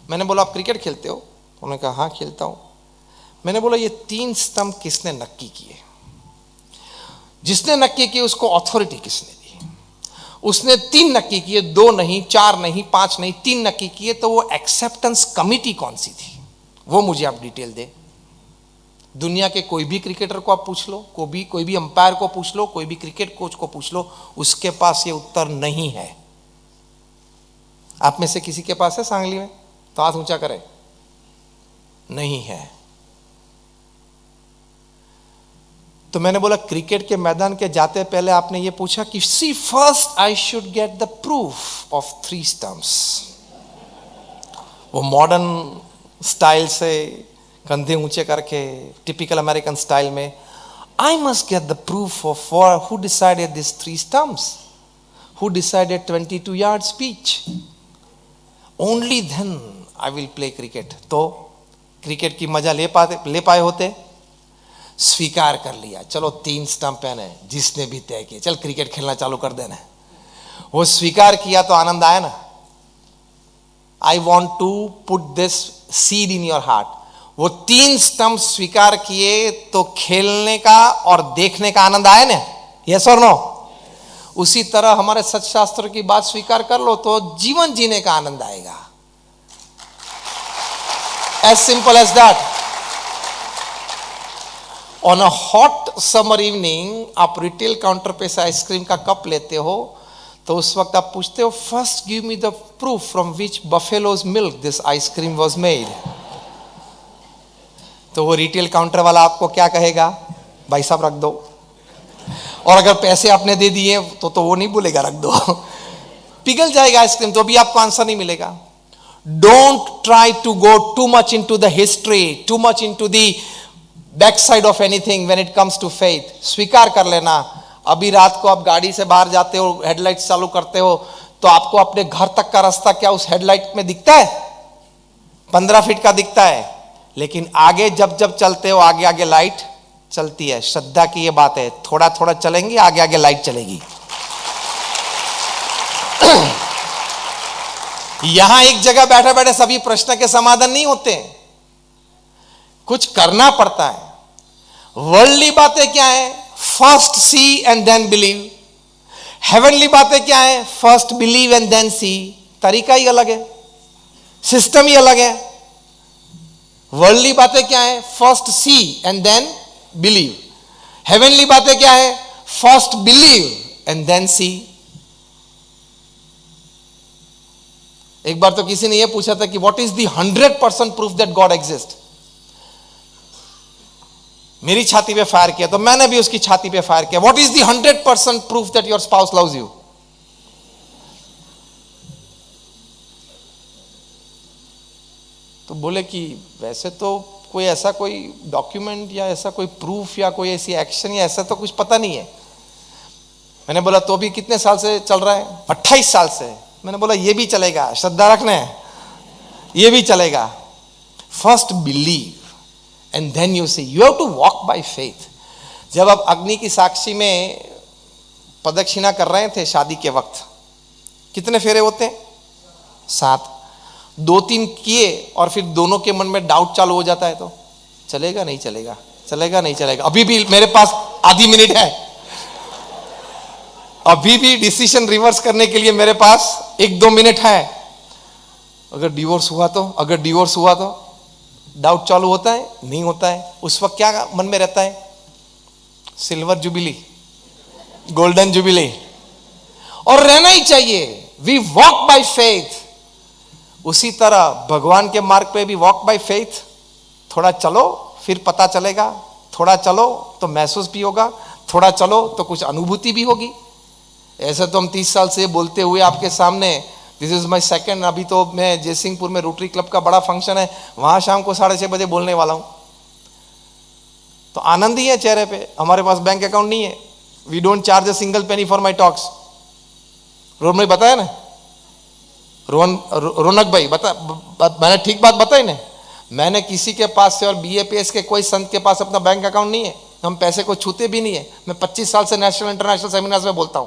मैंने बोला आप क्रिकेट खेलते हो? उन्होंने कहा हाँ खेलता हूं। मैंने बोला ये 3 स्तंभ किसने नक्की किए? जिसने नक्की किए उसको अथॉरिटी किसने दी? उसने 3 नक्की किए, 2 नहीं, 4 नहीं, 5 नहीं, 3 नक्की किए, तो वो एक्सेप्टेंस कमिटी कौन सी थी वो मुझे आप डिटेल दे। दुनिया के कोई भी क्रिकेटर को आप पूछ लो, कोई भी अंपायर को पूछ लो, कोई भी क्रिकेट कोच को पूछ लो, उसके पास ये उत्तर नहीं है। आप में से किसी के पास है सांगली में? तो हाथ ऊंचा करे। नहीं है। तो मैंने बोला क्रिकेट के मैदान के जाते पहले आपने ये पूछा कि see first I should get the proof of 3 stumps. वो मॉडर्न स्टाइल से कंधे ऊंचे करके टिपिकल अमेरिकन स्टाइल में, I must get the proof of who decided this 3 stumps, who decided 22 yard pitch, only then I will play cricket. तो cricket की मजा ले पाए होते? स्वीकार कर लिया, चलो 3 स्टंप पहने, जिसने भी तय किया चल क्रिकेट खेलना चालू कर देना। वो स्वीकार किया तो आनंद आया ना। I want to put this seed in your heart. वो 3 स्टंप स्वीकार किए तो खेलने का और देखने का आनंद आया ना। यस और नो? उसी तरह हमारे सत्शास्त्र की बात स्वीकार कर लो तो जीवन जीने का आनंद आएगा। As simple as that. On a hot summer evening आप रिटेल काउंटर पे से आइसक्रीम का कप लेते हो तो उस वक्त आप पूछते हो, first give me the proof from which buffaloes milk this ice cream was made. तो वो रिटेल काउंटर वाला आपको क्या कहेगा? भाई साहब रख दो। और अगर पैसे आपने दे दिए तो वो नहीं बोलेगा रख दो, पिघल जाएगा आइसक्रीम, तो भी आपको आंसर नहीं मिलेगा। Don't try to go too much into the history, too much into the back side of anything when it comes to faith. स्वीकार कर लेना, अभी रात को आप गाड़ी से बाहर जाते हो, हेडलाइट चालू करते हो, तो आपको अपने घर तक का रास्ता क्या उस हेडलाइट में दिखता है? 15 फीट का दिखता है, लेकिन आगे जब जब चलते हो आगे आगे लाइट चलती है। श्रद्धा की ये बात है, थोड़ा थोड़ा चलेंगे, आगे आगे लाइट चलेगी। यहां एक जगह बैठे बैठे सभी प्रश्न के समाधान नहीं होते, कुछ करना पड़ता है। वर्ल्डली बातें क्या है? First see and then believe. Heavenly बातें क्या है? First believe and then see. तरीका ही अलग है, सिस्टम ही अलग है। वर्ल्डली बातें क्या है? First see and then believe. Heavenly बातें क्या है? First believe and then see. एक बार तो किसी ने यह पूछा था कि what is the 100% proof that God exist. मेरी छाती पे फायर किया तो मैंने भी उसकी छाती पे फायर किया, what is the 100% proof that your spouse loves you. तो बोले कि वैसे तो कोई ऐसा कोई डॉक्यूमेंट या ऐसा कोई प्रूफ या कोई ऐसी एक्शन या ऐसा तो कुछ पता नहीं है। मैंने बोला तो भी कितने साल से चल रहा है? 28 साल से। मैंने बोला ये भी चलेगा, श्रद्धा रखने ये भी चलेगा। First believe and then you say you have to walk by faith. जब आप अग्नि की साक्षी में प्रदक्षिणा कर रहे थे शादी के वक्त, कितने फेरे होते हैं? 7। 2-3 किए और फिर दोनों के मन में डाउट चालू हो जाता है तो चलेगा नहीं चलेगा, चलेगा नहीं चलेगा। अभी भी मेरे पास आधी मिनट है, अभी भी डिसीजन रिवर्स करने के लिए मेरे पास 1-2 मिनट है। अगर डिवोर्स हुआ तो, अगर डिवोर्स हुआ तो डाउट चालू होता है, नहीं होता है। उस वक्त क्या मन में रहता है? सिल्वर जुबिली, गोल्डन जुबिली, और रहना ही चाहिए। We walk by faith. उसी तरह भगवान के मार्ग पे भी वॉक बाय फेथ। थोड़ा चलो फिर पता चलेगा, थोड़ा चलो तो महसूस भी होगा, थोड़ा चलो तो कुछ अनुभूति भी होगी। ऐसे तो हम 30 साल से बोलते हुए आपके सामने, दिस इज माई सेकेंड, अभी तो मैं जयसिंहपुर में रोटरी क्लब का बड़ा फंक्शन है, वहां शाम को 6:30 बजे बोलने वाला हूं। तो आनंद ही है चेहरे पे। हमारे पास बैंक अकाउंट नहीं है, we don't charge a single penny for my talks. Rohan भाई बताया ना, रौनक भाई मैंने ठीक बात बताई ना। मैंने किसी के पास से और BAPS के कोई संत के पास अपना बैंक अकाउंट नहीं है, हम पैसे को छूते भी नहीं है। मैं 25 साल से नेशनल इंटरनेशनल सेमिनार्स में बोलता हूं,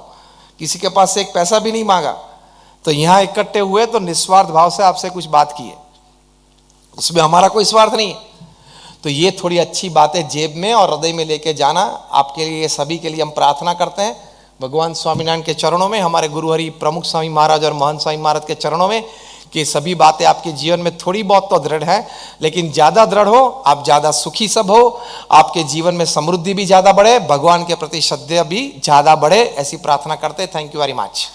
किसी के पास से एक पैसा भी नहीं मांगा। तो यहां इकट्ठे हुए तो निस्वार्थ भाव से आपसे कुछ बात की है, उसमें हमारा कोई स्वार्थ नहीं है। तो ये थोड़ी अच्छी बातें जेब में और हृदय में लेके जाना आपके लिए, सभी के लिए हम प्रार्थना करते हैं भगवान स्वामीनारायण के चरणों में, हमारे गुरु हरि प्रमुख स्वामी महाराज और महंत स्वामी महाराज के चरणों में, कि सभी बातें आपके जीवन में थोड़ी बहुत तो दृढ़ है, लेकिन ज्यादा दृढ़ हो, आप ज्यादा सुखी सब हो, आपके जीवन में समृद्धि भी ज्यादा बढ़े, भगवान के प्रति श्रद्धा भी ज्यादा बढ़े, ऐसी प्रार्थना करते हैं। Thank you very much.